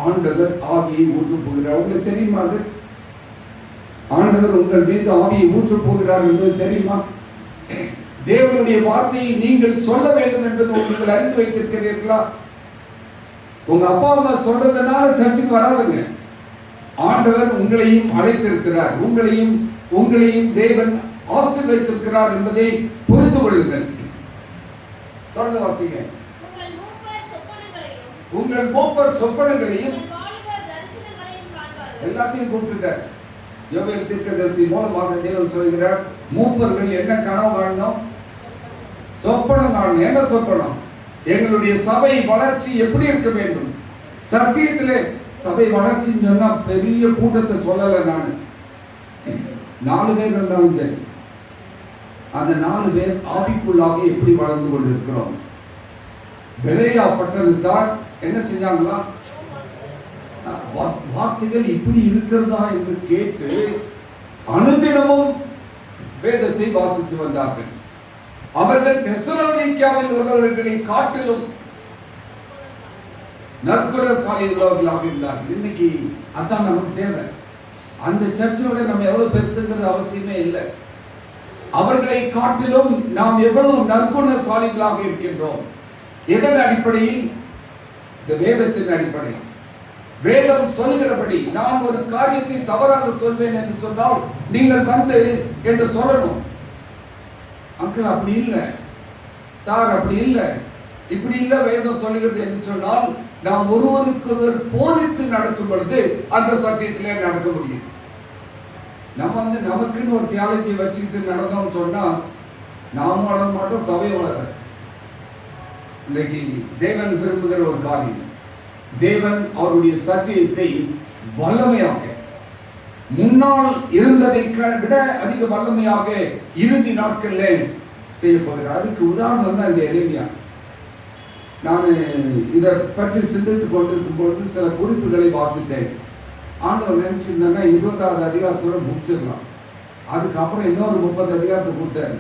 ஆண்டவர் ஆவியை ஊற்ற போகிறார். உங்களுக்கு தெரியுமா? அது ஆண்டவர் உங்கள் மீது ஆவியை ஊற்ற போகிறார் என்பது தெரியுமா? தேவனுடைய வார்த்தையை நீங்கள் சொல்ல வேண்டும் என்பது நீங்கள் அறிந்து வைத்திருக்கிறீர்களா? உங்க அப்பா அம்மா சொல்றதுனால சர்ச்சுக்கு வராதுங்க. ஆண்டவர் உங்களையும் அழைத்திருக்கிறார், உங்களையும் தேவன் ஆசீர்வதித்திருக்கிறார் என்பதை புரிந்து கொள்ளுங்கள். தொடர்ந்து வாசிங்க. உங்கள் மூப்பர் சொப்பனங்களையும் எல்லாத்தையும் கூப்பிட்டுட்டார். யோவேல் தீர்க்கதரிசி மூலமாக தேவன் சொல்கிறார், மூப்பர்கள் என்ன கனவு காணணும்? சொப்பனம் காணணும். என்ன சொப்பனம்? எங்களுடைய சபை வளர்ச்சி எப்படி இருக்க வேண்டும்? சத்தியத்திலே சபை வளர்ச்சின்னு சொன்னா பெரிய கூட்டத்தை சொல்லல. நான் 4 பேர் இருந்தாலும் சரி, அந்த 4 பேர் ஆவிக்குள்ளாக எப்படி வளர்ந்து கொண்டிருக்கிறோம்? பெரேயா பட்டணத்தார் என்ன செஞ்சாங்களா? வார்த்தைகள் இப்படி இருக்கிறதா என்று கேட்டு அனுதினமும் வேதத்தை வாசித்து வந்தார்கள். அவர்கள் தெசலோனிக்கேயில் உள்ளவர்களை காட்டிலும் நற்குணசாலி உள்ளவர்களாக இருந்தார்கள். இன்னைக்கு அதான் நமக்கு தேவை. அந்த சர்ச்சோட நம்ம எவ்வளவு பெருசுங்கிறது அவசியமே இல்லை. அவர்களை காட்டிலும் நாம் எவ்வளவு நற்குணசாலிகளாக இருக்கின்றோம். எதன் அடிப்படையில்? இந்த வேதத்தின் அடிப்படையில். வேதம் சொல்லுகிறபடி நான் ஒரு காரியத்தை தவறாக சொல்வேன் என்று சொன்னால் நீங்கள் வந்து என்று சொல்லணும். அங்கிள் அப்படி இல்லை, சார் அப்படி இல்லை, இப்படி இல்லை வேதம் சொல்லுகிறது என்று சொன்னால் நாம் ஒருவருக்கொருவர் போதித்து நடக்கும் பொழுது அந்த சத்தியத்திலே நடக்க முடியும். நம்ம வந்து நமக்குன்னு ஒரு தியாலஜி வச்சுக்கிட்டு நடந்தோம்னு சொன்னா நாம் வளர மாட்டோம், சபை வளர. இன்னைக்கு தேவன் விரும்புகிற ஒரு காரியம், தேவன் அவருடைய சத்தியத்தை வல்லமையாக முன்னால் இருந்ததை விட அதிக வல்லமையாக இறுதி நாட்களில் செய்ய போகிறார். அதுக்கு உதாரணம் தான் இந்த எரேமியா. நான் இதை பற்றி சிந்தித்துக் கொண்டிருக்கும் பொழுது சில குறிப்புகளை வாசித்தேன். ஆண்டவர் நினைச்சிருந்தேன்னா 20வது அதிகாரத்தோட முடிச்சிடலாம். அதுக்கப்புறம் இன்னொரு 30 அதிகாரத்தை கொடுத்தாரு.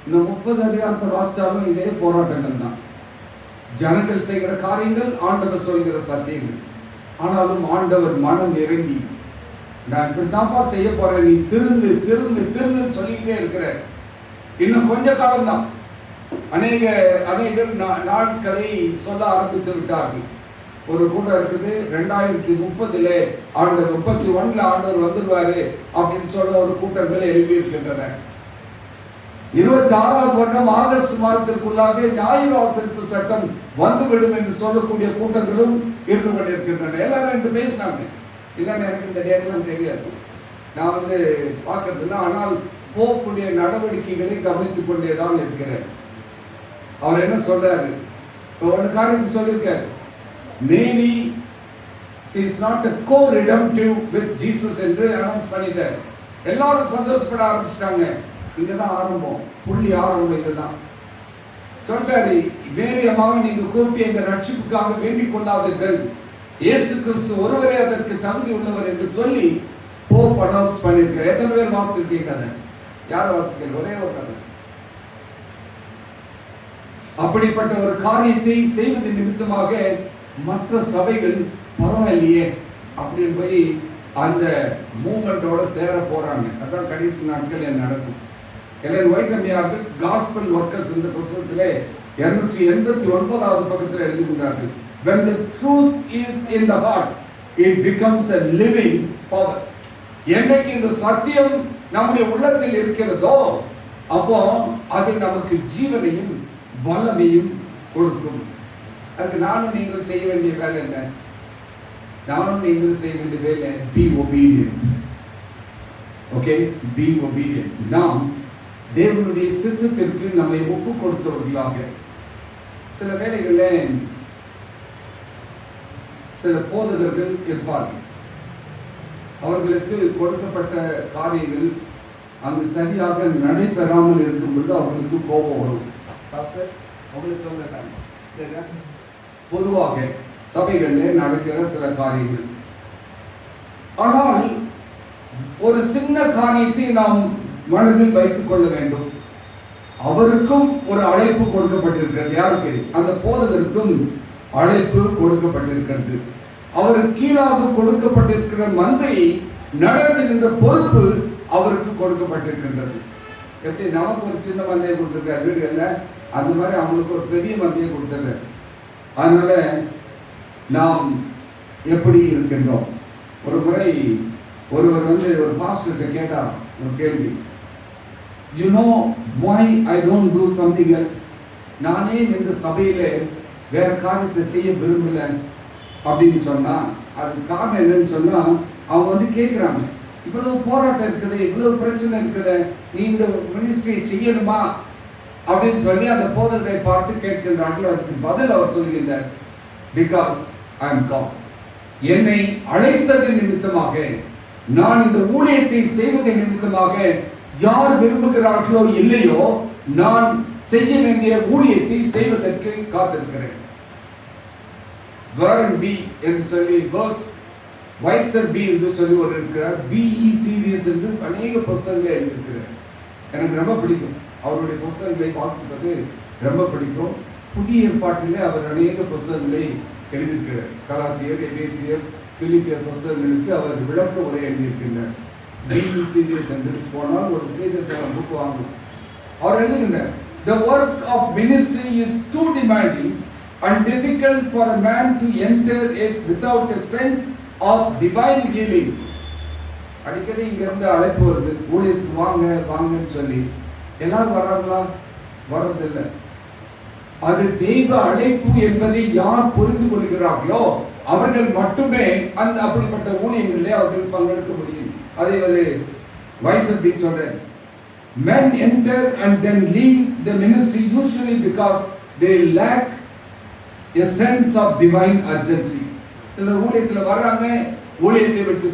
இந்த 30 அதிகாரத்தை வாசிச்சாலும் இதே போராட்டங்கள் தான். ஜனங்கள் செய்கிற காரியங்கள், ஆண்டவர் சொல்கிற சத்தியங்கள். ஆனாலும் ஆண்டவர் மனம் இறங்கி நான் இப்படித்தான்ப்பா செய்ய போறேன், நீ திருந்து திருந்து திருந்துன்னு சொல்லிக்கிட்டே இருக்கிற. இன்னும் கொஞ்ச காலம் தான். அநேகர் நாட்களை சொல்ல ஆரம்பித்து விட்டார்கள். ஒரு கூட்டம் இருக்குது 2030 ஆண்டவர் 31 ஆண்டவர் வந்துடுவாரு அப்படின்னு சொல்ல ஒரு கூட்டங்கள் எழுப்பி இருக்கின்றன. 26வது வருடம் ஆகஸ்ட் மாதத்திற்குள்ளாக ஞாயிறு ஆசரிப்பு சட்டம் வந்துவிடும் என்று சொல்லக்கூடிய கூட்டங்களும் இருந்து கொண்டிருக்கின்றன. எல்லாரும் ரெண்டு பேசினாங்க. இல்லைன்னு எனக்கு இந்த டேட்லாம் தெரியாது, நான் வந்து பார்க்கறதில்ல. ஆனால் போகக்கூடிய நடவடிக்கைகளை கவனித்துக் கொண்டேதான் இருக்கிறேன். அவர் என்ன சொல்றாரு? ஒரு காரியத்தை சொல்லியிருக்காரு, Mary is not a co-redemptive with Jesus என்று அனௌன்ஸ் பண்ணிட்டார். எல்லாரும் சந்தோஷப்பட ஆரம்பிச்சிட்டாங்க. இங்கதான் ஆரம்பம், புள்ளி ஆரம்பம் இதுதான். சொல்றாரு, மேரி அம்மாவை நீங்க கூப்பிட்டு எங்க ரட்சிப்புக்காக வேண்டிக் கொள்ளாதீர்கள், இயேசு கிறிஸ்து ஒருவரே அதற்கு தகுதி உள்ளவர் என்று சொல்லி போப் அனௌன்ஸ் பண்ணியிருக்கார். எத்தனை பேர் வாசித்திருக்கீங்க? யார் வாசிக்கல? ஒரே ஒரு கதை. அப்படிப்பட்ட ஒரு காரியத்தை செய்வது நிமித்தமாக மற்ற சபைகள் பரவாயில்லையே அப்படின்னு போய் அந்த மூமெண்டோட சேர போறாங்க. அதான் கடைசி நாட்கள் என்ன நடக்கும். எலன் ஒயிட் அம்மையார்கள் காஸ்பல் ஒர்க்கர்ஸ் என்ற புத்தகத்திலே 289வது பக்கத்தில் எழுதி கொண்டார்கள். When the truth is in the heart, it becomes a living power. என்னைக்கு இந்த சத்தியம் நம்முடைய உள்ளத்தில் இருக்கிறதோ அப்போ அது நமக்கு ஜீவனையும் வல்லமையும் கொடுக்கும். அதுக்கு நானும் நீங்கள் செய்ய வேண்டிய வேலை என்ன? நானும் நீங்கள் செய்ய வேண்டிய வேலை be obedient. Okay, be obedient. நாம் தேவனுடைய சித்தத்திற்கு நம்மை ஒப்பு கொடுத்தவர்களாக. சில வேளைகளில் சில போதகர்கள் இருப்பார்கள். அவர்களுக்கு கொடுக்கப்பட்ட காரியங்கள் அங்கு சரியாக நடைபெறாமல் இருக்கும் பொழுது அவர்களுக்கு கோபம் வரும். அவங்களுக்கு சொல்ல பொதுவாக சபைகளில் நடக்கிற சில காரியங்கள். ஆனால் ஒரு சின்ன காரியத்தை நாம் மனதில் வைத்துக் கொள்ள வேண்டும். அவருக்கும் ஒரு அழைப்பு கொடுக்கப்பட்டிருக்கிறது. யாருக்கு? அந்த போதகருக்கும் அழைப்பு கொடுக்கப்பட்டிருக்கிறது. அவர் கீழாக கொடுக்கப்பட்டிருக்கிற மந்தையை நடத்துகின்ற பொறுப்பு அவருக்கு கொடுக்கப்பட்டிருக்கின்றது. எப்படி நமக்கு ஒரு சின்ன மந்தையை கொடுத்திருக்காரு வீடுகள்ல, அந்த மாதிரி அவங்களுக்கு ஒரு பெரிய மந்தையை கொடுத்துருக்காரு. அதனால நாம் எப்படி இருக்கின்றோம்? ஒரு முறை ஒருவர் வந்து ஒரு பாஸ்டர்கிட்ட கேட்டார் ஒரு கேள்வி, you know why I don't do something else? நானே இந்த சபையில வேற காரியத்தை செய்ய விரும்பல அப்படின்னு சொன்னா அது காரணம் என்னன்னு சொன்னா அவங்க வந்து கேட்குறாங்க, இவ்வளவு போராட்டம் இருக்குது, இவ்வளவு பிரச்சனை இருக்குது, நீ இந்த மினிஸ்ட்ரி செய்யணுமா அப்படின்னு சொல்லி அந்த போதகரை பார்த்து கேட்கின்றார்கள். அதுக்கு பதில் அவர் சொல்கின்றார், பிகாஸ் ஐ அம் காட். என்னை அழைத்தது நிமித்தமாக, நான் இந்த ஊழியத்தை செய்வது நிமித்தமாக யார் விரும்புகிறார்களோ இல்லையோ நான் செய்ய வேண்டிய ஊழியத்தை செய்வதற்கு காத்திருக்கிறேன். வேர் அண்ட் பி என்று சொல்லி verse வைசர் பி என்று சொல்லி ஒரு இருக்கிறார். பிஇ சீரியஸ் என்று அநேக புத்தகங்களை எழுதியிருக்கிறார். எனக்கு ரொம்ப பிடிக்கும் அவருடைய புத்தகங்களை வாசிப்பது, ரொம்ப பிடிக்கும். புதிய ஏற்பாட்டிலே அவர் அநேக புத்தகங்களை எழுதியிருக்கிறார். கலாத்தியர், எபேசியர், பிலிப்பியர் புத்தகங்களுக்கு அவர் விளக்க உரை எழுதியிருக்கின்றார். பிஇ சீரியஸ் என்று போனால் ஒரு சீரியஸான புக் வாங்கணும். அவர் எழுதுகின்றார், the work of ministry is too demanding and difficult for a man to enter it without a sense of divine healing. அடிக்கடி இங்க இருந்து அழைப்பு வருது, ஊழியத்துக்கு வாங்க வாங்கன்னு சொல்லி. எல்லாரும் வராங்களா? வர்றதில்லை. அது தெய்வ அழைப்பு என்பதை யார் புரிந்து கொள்கிறார்களோ அவர்கள் மட்டுமே அந்த அப்படிப்பட்ட ஊழியங்களிலே அவர்கள் பங்கெடுக்க முடியும். அதை ஒரு வைசர் பி சொல்றார், men enter and then leave the ministry usually because they lack a sense of divine urgency. சில ஊழியத்தில் வர்றாங்க, ஊழியத்தை விட்டு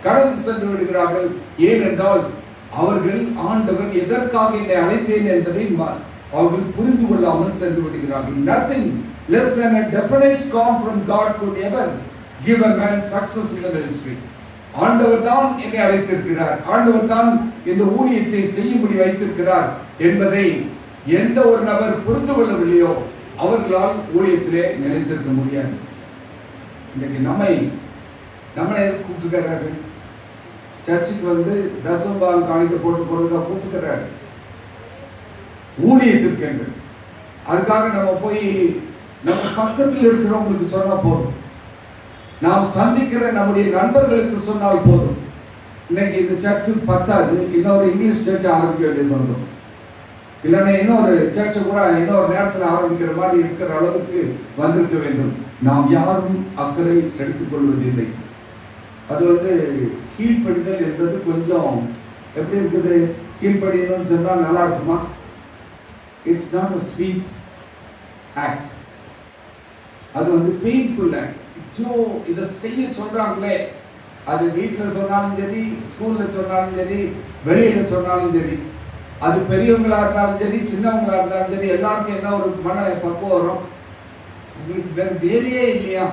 கடந்து சென்று விடுகிறார்கள். ஏனென்றால் அவர்கள் ஆண்டவர் எதற்காக என்னை அழைத்தேன் என்பதை அவர்கள் புரிந்து கொள்ளாமல் சென்று விடுகிறார்கள். Nothing less than a definite call from God could ever give a man success in the ministry. ஆண்டவர் தான் என்னை அழைத்திருக்கிறார், ஆண்டவர் தான் இந்த ஊழியத்தை செய்யும்படி வைத்திருக்கிறார் என்பதை எந்த ஒரு நபர் புரிந்து கொள்ளவில்லையோ அவர்களால் ஊழியத்திலே நிலைத்திருக்க முடியாது. இன்னைக்கு நம்மளை கூப்பிட்டுக்கிறார்கள், சர்ச்சுக்கு வந்து தசம்பாகம் காணிக்க போட்டு போறதுக்காக கூப்பிட்டுக்கிறாரு ஊழியத்திற்கு என்று. அதுக்காக நம்ம போய் நம்ம பக்கத்தில் இருக்கிறவங்களுக்கு சொன்னா போதும், நாம் சந்திக்கிற நம்முடைய நண்பர்களுக்கு சொன்னால் போதும். இன்னைக்கு இந்த சர்ச்சுக்கு பத்தாது, இன்னொரு இங்கிலீஷ் சர்ச் ஆரம்பிக்க வேண்டியது வந்துடும். இல்லைன்னா இன்னொரு சர்ச்சை கூட இன்னொரு நேரத்தில் ஆரம்பிக்கிற மாதிரி இருக்கிற அளவுக்கு வந்திருக்க வேண்டும். நாம் யாரும் அக்கறை எடுத்துக்கொள்வதில்லை. அது வந்து கீழ்ப்படிதல் என்பது கொஞ்சம் எப்படி இருக்குது? கீழ்ப்படிதல் சொன்னால் நல்லா இருக்குமா? It's not a sweet act. அது வந்து பெயின்ஃபுல் ஆக்ட். இதை செய்ய சொல்றாங்களே, அது வீட்டில் சொன்னாலும் சரி, ஸ்கூல்ல சொன்னாலும் சரி, வெளியில சொன்னாலும் சரி, அது பெரியவங்களா இருந்தாலும் சரி, சின்னவங்களா இருந்தாலும் சரி, எல்லாருக்கும் என்ன ஒரு மன பக்குவம் வரும்? உங்களுக்கு வேற வேலையே இல்லையா?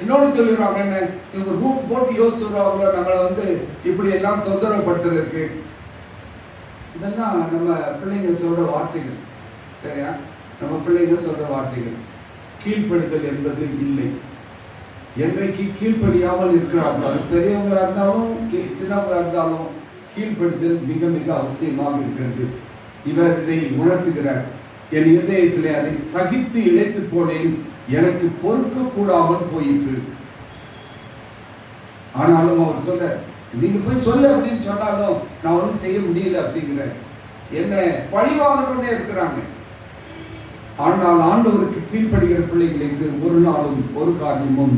இன்னொன்று சொல்லிடுவாங்க, என்ன இவங்க ரூம் போட்டு யோசிச்சு வருவாங்களோ நம்மளை வந்து இப்படி எல்லாம் தொந்தரவுப்படுத்துறதுக்கு. இதெல்லாம் நம்ம பிள்ளைங்க சொல்ற வார்த்தைகள், சரியா? நம்ம பிள்ளைங்க சொல்ற வார்த்தைகள். கீழ்ப்படிதல் என்பது இல்லை. என்றைக்கு கீழ்ப்படியாமல் இருக்கிறார்கள், அது பெரியவங்களா இருந்தாலும் சின்னவங்களா இருந்தாலும் கீழ்ப்படிதல் மிக மிக அவசியமாக இருக்கிறது. இவர் இதை உணர்த்துகிறார். என் இதயத்திலே அதை சகித்து இழைத்து போனேன், எனக்கு பொறுக்க கூடாமல் போயிற்று. ஆனாலும் அவர் சொல்ற, நீங்க போய் சொல்ல அப்படின்னு சொன்னாலும் நான் ஒன்றும் செய்ய முடியல அப்படிங்கிற என்ன பழிவாங்கணும்னே இருக்கிறாங்க. ஆனால் ஆண்டவருக்கு கீழ்ப்படுகிற பிள்ளைகளுக்கு ஒரு நாளும் ஒரு காரியமும்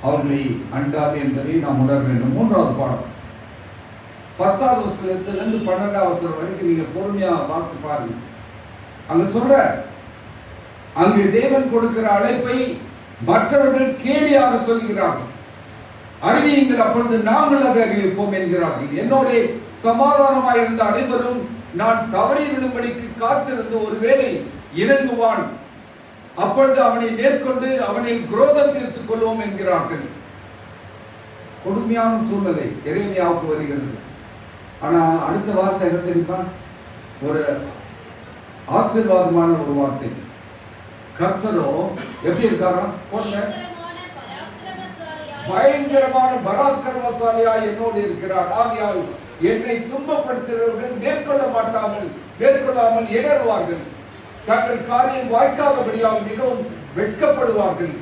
அவர்களை அண்டாது என்பதை நாம் உணர வேண்டும். மூன்றாவது பாடம் 10வது வசனத்திலிருந்து 12வது வசனம் வரைக்கும் நீங்க பொறுமையா வாசித்து பாருங்க. அங்க சொல்ற, அங்கு தேவன் கொடுக்கிற அழைப்பை மற்றவர்கள் கேலியாக சொல்கிறார்கள். அறிவியுங்கள், அப்பொழுது நாங்கள் அதை அறிவிப்போம் என்கிறார்கள். என்னோட சமாதானமாய் இருந்த அனைவரும் நான் தவறி விடும்படிக்கு காத்திருந்து ஒருவேளை இணங்குவான், அப்பொழுது அவனை மேற்கொண்டு அவனில் குரோதம் தீர்த்துக் கொள்வோம் என்கிறார்கள். கொடுமையான சூழ்நிலை எரேமியாவுக்கு வருகிறது. ஆனா அடுத்த வார்த்தை என்ன தெரியுமா? ஒரு ஆசீர்வாதமான ஒரு வார்த்தை. கர்த்தரோ எப்படி இருக்காராம்? பயங்கரமான பராக்கிரமசாலியாய் என்னோடு இருக்கிறார். ஆகையால் என்னை துன்பப்படுத்துகிறவர்கள் மேற்கொள்ளாமல் இடறுவார்கள். தங்கள் காரியம் வாய்க்காதபடியால் மிகவும் வெட்கப்படுவார்கள்.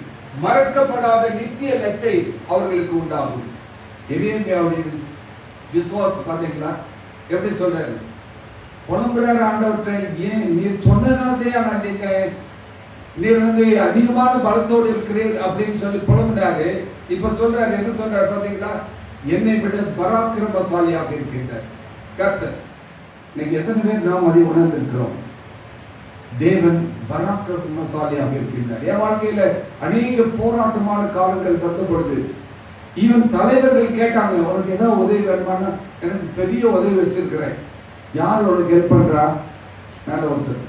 மறக்கப்படாத நித்திய லட்சை அவர்களுக்கு உண்டாகும். எரேமியாவுடைய விசுவாசம் பார்த்தீங்களா? எப்படி சொல்றாரு? புலம்புறாரு ஆண்டவர்கிட்ட, ஏன் நீர் சொன்னதே நீர் வந்து அதிகமான பலத்தோடு இருக்கிறீர் அப்படின்னு சொல்லி புலம்புறாரு. இப்ப சொல்றாரு, என்ன சொல்றாரு பார்த்தீங்களா? என்னை விட பராக்கிரமசாலியாக இருக்கின்றார் கர்த்தர். இன்னைக்கு எத்தனை பேர் நாம் அதை உணர்ந்திருக்கிறோம்? தேவன் பராக்கிரமசாலியாக இருக்கின்றார். என் வாழ்க்கையில அநேக போராட்டமான காலங்கள் வந்த பொழுது ஈவன் தலைவர்கள் கேட்டாங்க, உனக்கு ஏதாவது உதவி வேணுமானா, எனக்கு பெரிய உதவி வச்சிருக்கிறேன், யார் உனக்கு ஹெல்ப் பண்றா? மேல ஒருத்தர்.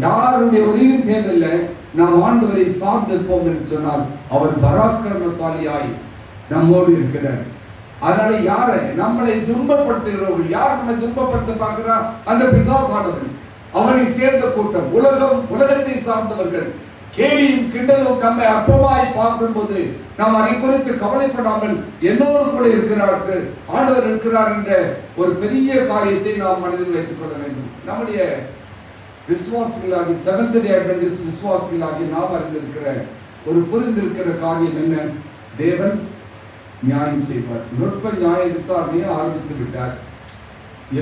யாருடைய உதவியும் தேவையில்லை, நாம் ஆண்டவரை சார்ந்திருப்போம் என்று சொன்னால் அவர் பராக்கிரமசாலியாய் நம்மோடு இருக்கிறார். அதனால யாரை நம்மளை துன்பப்படுத்துகிறவர்கள், யார் நம்மை துன்பப்படுத்த பார்க்கிறார்? அந்த பிசாசானவன், அவனை சேர்ந்த கூட்டம், உலகத்தை சார்ந்தவர்கள். கேலியும் கிண்டலும் நம்மை அற்பமாய் பார்க்கும்போது நாம் அதை குறித்து கவலைப்படாமல் என்னோடு கூட இருக்கிறார்கள், ஆண்டவர் இருக்கிறார் என்ற ஒரு பெரிய காரியத்தை நாம் மனதில் வைத்துக் கொள்ள வேண்டும். நம்முடைய விசுவாசிகளாகி, செவன்த் டே அட்வென்டிஸ்ட் விசுவாசிகளாகி நாம் அறிந்திருக்கிற ஒரு புரிந்திருக்கிற காரியம் என்ன? தேவன் நியாயம் செய்வார். நுட்ப நியாய விசாரணையை ஆரம்பித்து விட்டார்.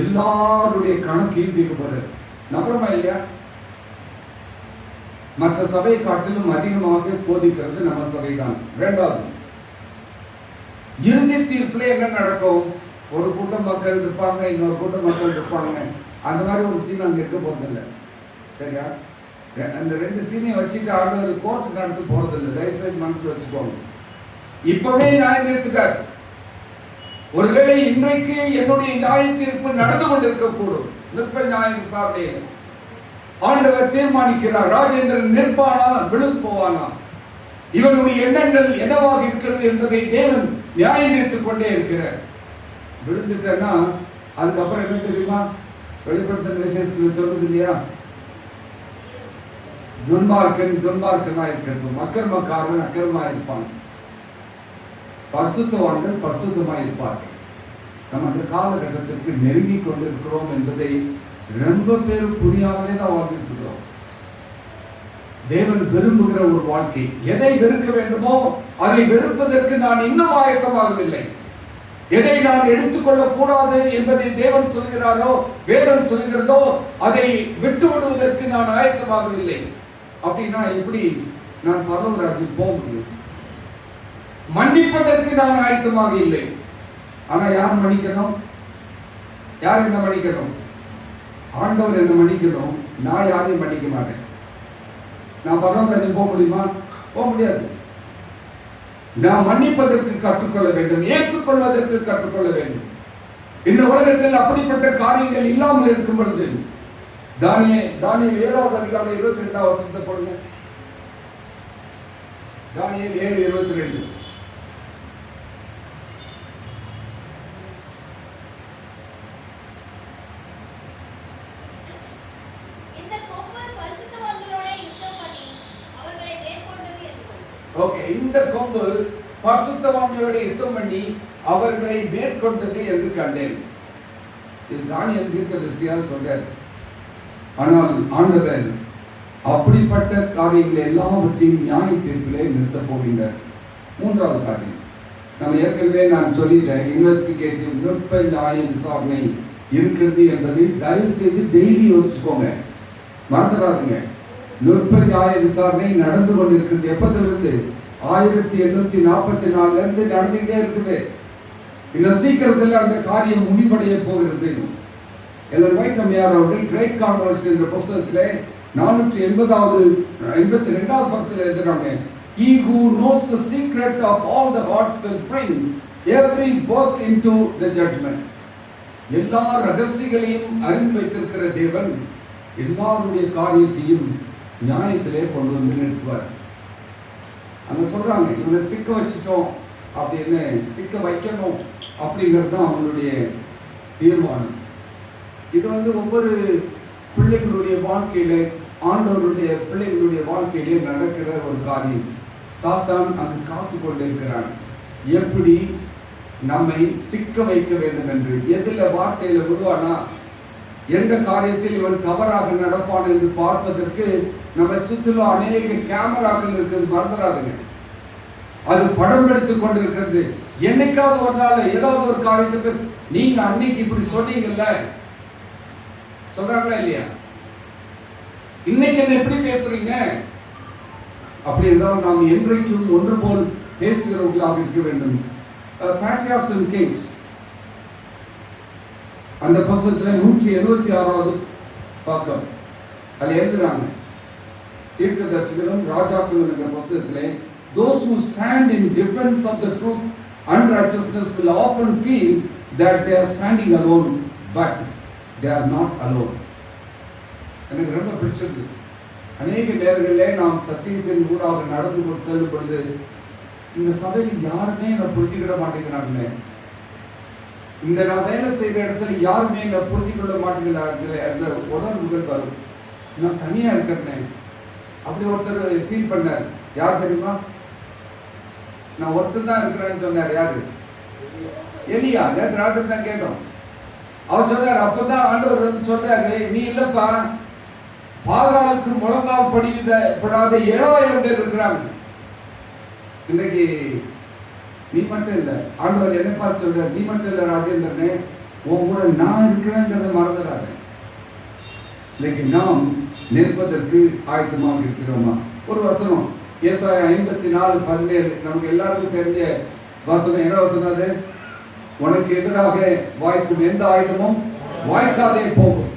எல்லாருடைய கணக்கையும் தீர்க்கப்படுறார். நம்புறமா இல்லையா? மற்ற சபை காட்டிலும் அதிகமாக போதிக்கிறது நம்ம சபைதான். இரண்டாவது, இறுதி தீர்ப்புல என்ன நடக்கும்? ஒரு கூட்டம் மக்கள் இருப்பாங்க, இன்னொரு கூட்டம் மக்கள் இருப்பாங்க. அந்த மாதிரி ஒரு சீன் அங்க இருக்க போறதில்லை. சரியா? அந்த ரெண்டு சீனையும் வச்சுட்டு ஆண்டவர் கோர்ட்டு நடந்து போறதில்லை. தயவுசெய்து மனசுல வச்சுக்கோங்க. இப்பவே நியாயம் தீர்த்துட்டார். ஒருவேளை இன்றைக்கு என்னுடைய நியாய தீர்ப்பு நடந்து கொண்டிருக்கக்கூடும். நுட்ப நியாய விசாரணையில் ஆண்டவர் தீர்மானிக்கிறார். ராஜேந்திரன் நிற்பானா, விழுந்து போவானா, இவனுடைய எண்ணங்கள் என்னவாக இருக்கிறது என்பதை தேவன் நியாயம் தீர்த்துக் கொண்டே இருக்கிறார். விழுந்துட்டேன்னா அதுக்கப்புறம் என்ன தெரியுமா? வெளிப்படுத்தின விசேஷத்தில் சொல்றது இல்லையா? துன்மார்க்கனா இருக்கட்டும், அக்கிரமக்காரன் அக்கிரமா இருப்பான், பரிசுத்தவான்கள் பரிசுத்தமாய் இருப்பார்கள். நம்ம அந்த காலகட்டத்திற்கு நெருங்கி கொண்டிருக்கிறோம் என்பதை ரொம்ப பேர் புரியாமலே தான் வாழ்ந்துட்டு இருக்கிறோம். தேவன் விரும்புகிற ஒரு வாழ்க்கை. எதை வெறுக்க வேண்டுமோ அதை வெறுப்பதற்கு நான் இன்னும் ஆயத்தமாகவில்லை. எதை நான் எடுத்துக்கொள்ள கூடாது என்பதை தேவன் சொல்கிறாரோ, வேதம் சொல்கிறதோ, அதை விட்டு விடுவதற்கு நான் ஆயத்தமாகவில்லை. அப்படின்னா எப்படி நான் பரலோகராஜ்யத்துக்கு போக முடியும்? மன்னிப்பதற்கு நான் ஆயத்தமாக இல்லை. ஆனா யார் மன்னிக்கணும்? யார் என்ன மன்னிக்கணும்? ஆண்டவர் என்ன மன்னிக்கணும். நான் யாரையும் மன்னிக்க மாட்டேன். நான் பரலோகராஜ்யம் போக முடியுமா? போக முடியாது. நான் மன்னிப்பதற்கு கற்றுக்கொள்ள வேண்டும், ஏற்றுக்கொள்வதற்கு கற்றுக்கொள்ள வேண்டும். இந்த உலகத்தில் அப்படிப்பட்ட காரியங்கள் இல்லாமல் இருக்கும் பொழுது தானியேல் 7வது அதிகாரம் 22வது வசனத்தை போடுங்க. தானியேல் 7:22. இந்த கொம்பு பரிசுத்தவான்களோடு யுத்தம் பண்ணி அவர்களை மேற்கொண்டது என்று கண்டேன். இது தானியேல் தீர்க்கதரிசியால் சொல்றார். ஆனால் ஆண்டவர் அப்படிப்பட்ட காரியங்களை எல்லாவற்றையும் நியாய தீர்ப்பிலே நிறுத்தப் போகின்றார். மூன்றாவது காரியம், நம்ம ஏற்கனவே நான் சொல்லிட்டேன், இன்வெஸ்டிகேட்டிவ் நுட்ப நியாய விசாரணை இருக்கிறது என்பதை தயவு செய்து டெய்லி யோசிச்சுக்கோங்க, மறந்துடாதுங்க. நுட்ப நியாய விசாரணை நடந்து கொண்டிருக்கிறது. எப்பதிலிருந்து? 1844 இருந்து நடந்துகிட்டே இருக்குது. இன்னும் சீக்கிரத்தில் அந்த காரியம் முடிவடைய போகிறது. எல்லோரும் வைட் அம்மையார் அவர்கள் கிரேட் கான்வர்ஸ் என்ற புத்தகத்திலே 482வது பக்கத்தில் எழுதுறாங்க, he who knows the secret of all the hearts will bring every work into the judgment. எல்லா ரகசியங்களையும் அறிந்து வைத்திருக்கிற தேவன் எல்லாருடைய காரியத்தையும் நியாயத்திலே கொண்டு வந்து நிறுத்துவார். அங்க சொல்றாங்க, இவனை சிக்க வச்சிட்டோம் அப்படின்னு, சிக்க வைக்கணும் அப்படிங்கிறது தான் அவங்களுடைய தீர்மானம். இது ஒவ்வொரு பிள்ளைகளுடைய வாழ்க்கையில, ஆண்டவருடைய பிள்ளைகளுடைய வாழ்க்கையிலே நடக்கிற ஒரு காரியம். சாத்தான் அங்கு காத்து கொண்டிருக்கிறான், எப்படி நம்மை சிக்க வைக்க வேண்டும் என்று. எதில் வார்த்தையில விடுவானா, எந்த காரியத்தில் இவன் தவறாக நடப்பான் என்று பார்ப்பதற்கு நம்ம சுற்றிலும் அநேக கேமராக்கள் இருக்கிறது, மறந்துடாதுங்க. அது படம் எடுத்துக் கொண்டிருக்கிறது. என்னைக்காவது ஒரு நாள் ஏதாவது ஒரு காரியத்துக்கு நீங்க அன்னைக்கு இப்படி சொன்னீங்கல்ல, சொல்றாங்களா இல்லையா? இன்னைக்கு என்ன எப்படி பேசுறீங்க? அப்படி என்றால் நாம் என்றைக்கும் ஒன்று போல் பேசுகிறவர்களாக இருக்க வேண்டும். Patriarchs and Kings அந்த புத்தகத்தில் 176வது பக்கம் அதில் எழுதுறாங்க, தீர்க்கதரிசிகளும் ராஜாக்களும் என்ற புத்தகத்திலே, those who stand in defense of the truth and righteousness will often feel that they are standing alone, but they are not alone. எனக்கு ரொம்ப பிடிச்சது. அநேக நேரங்களிலே நாம் சத்தியத்தின் ஊடாக நடந்து கொண்டு செல்லும் பொழுது இந்த சபையில் யாருமே என்னை புரிஞ்சுக்கிட மாட்டேங்கிறாங்க, இந்த நான் வேலை செய்கிற இடத்துல யாருமே என்னை புரிஞ்சு கொள்ள மாட்டேங்கிறார்களே என்ற உணர்வுகள் வரும். நான் தனியா இருக்கிறேன் அப்படி ஒருத்தர் ஃபீல் பண்ணார். யார் தெரியுமா? நான் ஒருத்தர் தான் இருக்கிறேன்னு சொன்னார். யாரு? எலியா. நேற்று ராத்திரி தான் கேட்டோம். அவர் சொன்னார், அப்பதான் ஆண்டவர் சொன்னாரு, நீ இல்லப்பா, பாகாலுக்கு முழங்கால் படாத 7000 பேர் இருக்கிறாங்க. இன்னைக்கு நீ மட்டும் இல்லை, ஆண்டவர் என்ன பார்த்து சொல்றாரு, நீ மட்டும் இல்லை ராஜேந்திரனே, உன் கூட நான் இருக்கிறேங்கிறத மறந்துடாத. இன்னைக்கு நாம் நிற்பதற்கு ஆயத்தமாக இருக்கிறோமா? ஒரு வசனம் ஏசாயா 54:17 நமக்கு எல்லாருக்கும் தெரிஞ்ச வசனம். என்ன வசனம் அது? உனக்கு எதிராக வாய்க்கும் எந்த ஆயுதமும் வாய்க்காதே போகும்.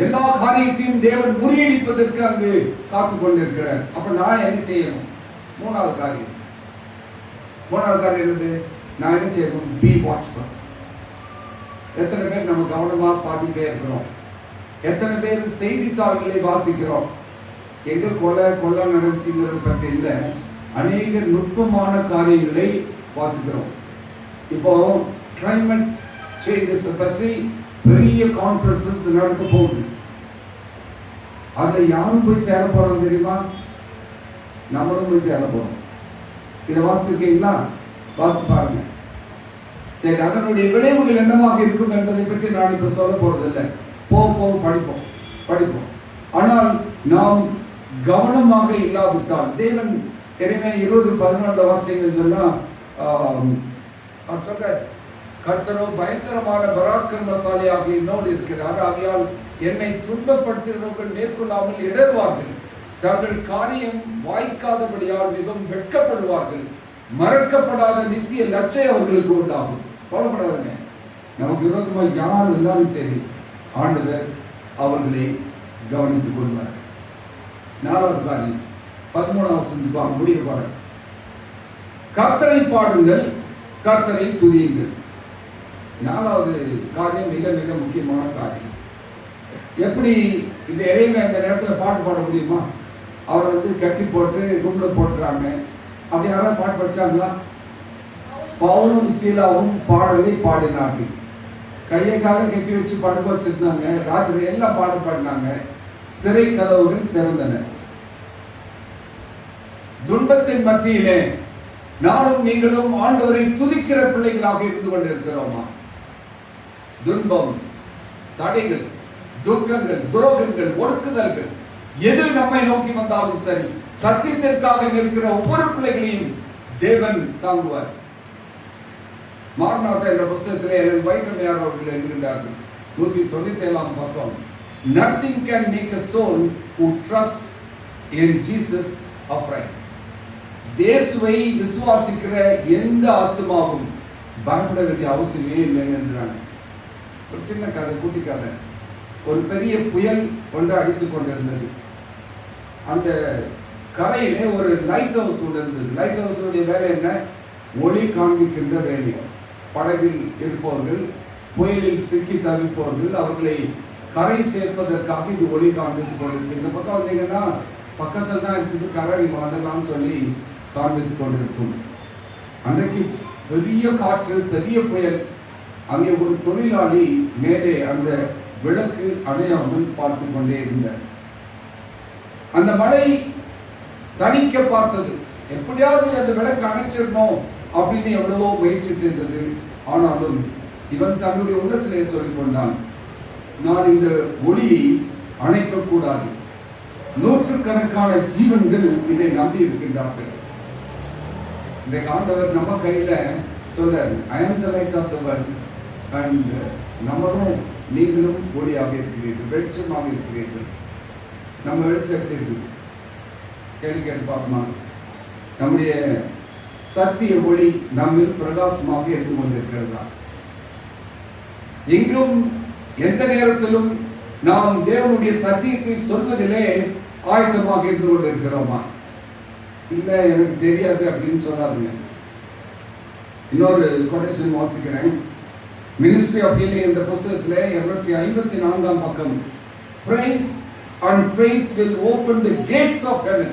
எல்லா காரியத்தையும் தேவன் முறியடிப்பதற்கு அங்கு காத்து கொண்டிருக்கிறார். அப்ப நான் என்ன செய்யணும்? மூணாவது காரியம் என்னது? நான் என்ன செய்யணும்? B watchful. எத்தனை பேர் நம்ம கவனமா பார்த்துக்கிட்டே இருக்கிறோம்? எத்தனை பேர் செய்தித்தாள்களை வாசிக்கிறோம்? எங்க கொலை நடந்துச்சுங்கிறது பற்றி இல்லை, அநேக நுட்பமான காரியங்களை வாசிக்கிறோம். இப்போ கிளைமேட் சேஞ்சஸ் பற்றி பெரிய கான்ஃபரன்சஸ் நடக்க போகுது. அதுல யாரும் போய் சேர போறோம் தெரியுமா? நம்மளும் போய் சேர போறோம். இதை வாசிச்சிருக்கீங்களா? வாசிச்சு பாருங்க. சரி, அதனுடைய விளைவுகள் என்னவாக இருக்கும் என்பதை பற்றி நான் இப்ப சொல்ல போறதில்லை. படிப்போம். ஆனால் நாம் கவனமாக இல்லாவிட்டால், தேவன் எனவே 20:14 வாசிங்கள் சொன்னா அவர் சொல்ற, கர்த்தரோ பயங்கரமான பராக்கிரமசாலியாக என்னோடு இருக்கிறார், ஆகையால் என்னை துன்பப்படுத்துகிறவர்கள் மேற்கொள்ளாமல் இடறுவார்கள், தங்கள் காரியம் வாய்க்காதபடியால் மிகவும் வெட்கப்படுவார்கள், மறக்கப்படாத நித்திய லட்சை அவர்களுக்கு உண்டாகும். கவலைப்படாதீங்க, நமக்கு விரோதமாக யார் இருந்தாலும் சரி, ஆண்டவர் அவர்களை கவனித்துக் கொள்வார். 4வது காரியம் 13வது வசனம் முடிவு பாருங்க. கர்த்தரை பாடுங்கள், கர்த்தரை துதியுங்கள். 4வது காரியம் மிக மிக முக்கியமான காரியம். எப்படி இந்த இறைவன் அந்த நேரத்தில் பாட்டு பாட முடியுமா? அவர் கட்டி போட்டு ரூம்ல போட்டுறாங்க. அப்படி யாராவது பாட்டு படிச்சாங்களா? பவுலும் சீலாவும் பாடலை பாடினார்கள். கையை கால கட்டி வச்சு படுக்க வச்சிருந்தாங்க. ராத்திரி எல்லாம் பாட்டு பாடினாங்க. சிறை கதவுகள் திறந்தன. துன்பத்தின் மத்தியிலே நானும் நீங்களும் ஆண்டவரை துதிக்கிற பிள்ளைகளாக இருந்து கொண்டிருக்கிறோமா? துன்பம், தடைகள், துக்கங்கள், துரோகங்கள், ஒடுக்குதல்கள் எது நம்மை நோக்கி வந்தாலும் சரி, சத்தியத்திற்காக நிற்கிற ஒவ்வொரு பிள்ளைகளையும் தேவன் தாங்குவார். மார்நாதா என்ற புத்தகத்திலே எலன் வைட்டமையார் அவர்கள் எழுதுகின்றார்கள். 197 பக்கம். Nothing can make a soul who trusts in Jesus afraid. இயேசுவை விசுவாசிக்கிற எந்த ஆத்மாவும் பயப்பட வேண்டிய அவசியமே இல்லை என்கிறாங்க. ஒரு சின்ன கதை, குட்டி கதை. ஒரு பெரிய புயல் ஒன்று அடித்துக் கொண்டிருந்தது. அந்த கரையிலே ஒரு லைட் ஹவுஸ் ஒன்று இருந்தது. லைட் ஹவுஸுடைய வேலை என்ன? ஒளி காண்பிக்கின்ற வேலை. படகில் இருப்பவர்கள், புயலில் சிக்கி தவிப்பவர்கள், அவர்களை கரை சேர்ப்பதற்காக இது ஒளி காண்பித்துக் கொண்டிருக்கு. இந்த பக்கம் வந்தீங்கன்னா பக்கத்தில் தான் இருக்குது கரை, அதெல்லாம் சொல்லி காண்பித்துக் கொண்டிருக்கும். அன்றைக்கு பெரிய காற்று, பெரிய புயல். அங்கே ஒரு தொழிலாளி மேலே அந்த விளக்கு அணையாமல் பார்த்து கொண்டே இருந்தார். அந்த மழை தணிக்க பார்த்தது. எப்படியாவது அந்த விளக்கு அணைச்சிடணும் அப்படின்னு எவ்வளவோ முயற்சி செய்தது. ஆனாலும் இவன் தன்னுடைய உள்ளத்திலே சொல்லிக் கொண்டான், நான் இந்த ஒளியை அணைக்க கூடாது. நூற்றுக்கணக்கான ஜீவன்கள் இதை நம்பி இருக்கின்றார்கள். இன்றைக்கு ஆண்டவர் நம்ம கையில சொல்றாரு, I am the light of the world. And நம்மளும் நீங்களும் ஒளியாக இருக்கிறீர்கள், வெளிச்சமாக இருக்கிறீர்கள். நம்ம வெளிச்சம் எப்படி இருக்கு? கேள்வி பார்க்கமா? நம்முடைய சத்திய ஒளி நம்மில் பிரகாசமாக இருந்து கொண்டிருக்கிறதா? எங்கும் எந்த நேரத்திலும் நாம் தேவனுடைய சத்தியத்தை சொல்வதிலே ஆயத்தமாக இருந்து கொண்டிருக்கிறோமா? இல்ல எனக்கு தெரியாது அப்படின்னு சொல்லாதுங்க. இன்னொரு கொட்டேஷன் வாசிக்கிறேன். மினிஸ்ட்ரி ஆஃப் ஹீலிங் என்ற புத்தகத்திலே 254 பக்கம். Praise and faith will open the gates of heaven.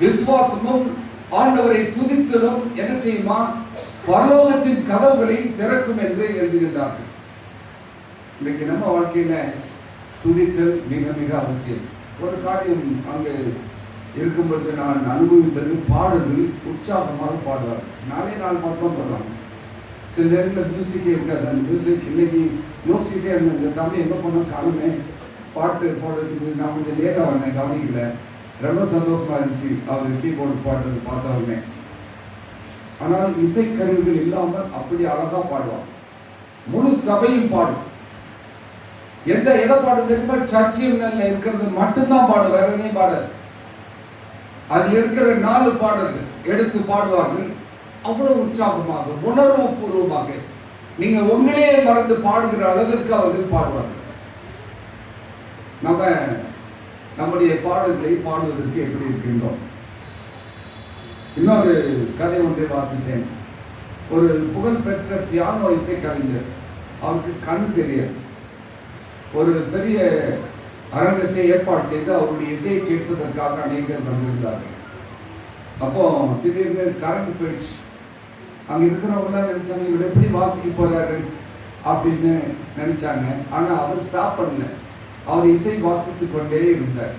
விசுவாசமும் ஆண்டவரை துதித்தலும் என்ன செய்யுமா? பரலோகத்தின் கதவுகளை திறக்கும் என்று எழுதுகின்றார்கள். இன்னைக்கு நம்ம வாழ்க்கையில துதித்தல் மிக மிக அவசியம். ஒரு காரியம் அங்கு இருக்கும் பொழுது நான் அனுபவித்தது, பாடல்கள் உற்சாகமாக பாடுவார். நாளே நாள் மட்டும் பாடுவாங்க. சில நேரத்தில் மியூசிக்கே இருக்காது. அந்த மியூசிக் இன்னைக்கு யோசிக்கிட்டே இருந்தேன், இந்த தம்பி எங்கே போனோம் காலமே பாட்டு போடுறதுக்கு நான் கொஞ்சம் லேட்டாக வந்தேன், கவனிக்கல. ரொம்ப சந்தோஷமா இருந்துச்சு அவர் கீபோர்டு பாடுறது பார்த்தவங்க. ஆனால் இசைக்கருவிகள் இல்லாமல் அப்படி அழகா பாடுவார். முழு சபையும் பாடும். எதை பாடும் தெரியுமா? சர்ச்சில் இருக்கிறது மட்டும்தான் பாடு, வேற எதையும் பாடாது. அதில் இருக்கிற 4 பாடல்கள் எடுத்து பாடுவார்கள். அவ்வளவு உற்சாகமாக, உணர்வு பூர்வமாக, நீங்க உங்களே மறந்து பாடுகிற அளவிற்கு அவர்கள் பாடுவார்கள். நம்முடைய பாடல்களை பாடுவதற்கு எப்படி இருக்கின்றோம்? இன்னொரு கதை ஒன்றை வாசித்தேன். ஒரு புகழ்பெற்ற பியானோ இசை கலைஞர், அவருக்கு கண்ணு தெரியாது. ஒரு பெரிய அரங்கத்தை ஏற்பாடு செய்து அவருடைய இசையை கேட்பதற்காக அநேகர் வந்திருந்தார்கள். அப்போ திடீர்னு கரண்ட் போயிடுச்சு. அங்கே இருக்கிறவங்களாம் நினைச்சாங்க, இவர் எப்படி வாசிக்க போறாரு அப்படின்னு நினைச்சாங்க. ஆனால் அவர் ஸ்டாப் பண்ணல, அவர் இசை வாசித்து கொண்டே இருந்தார்.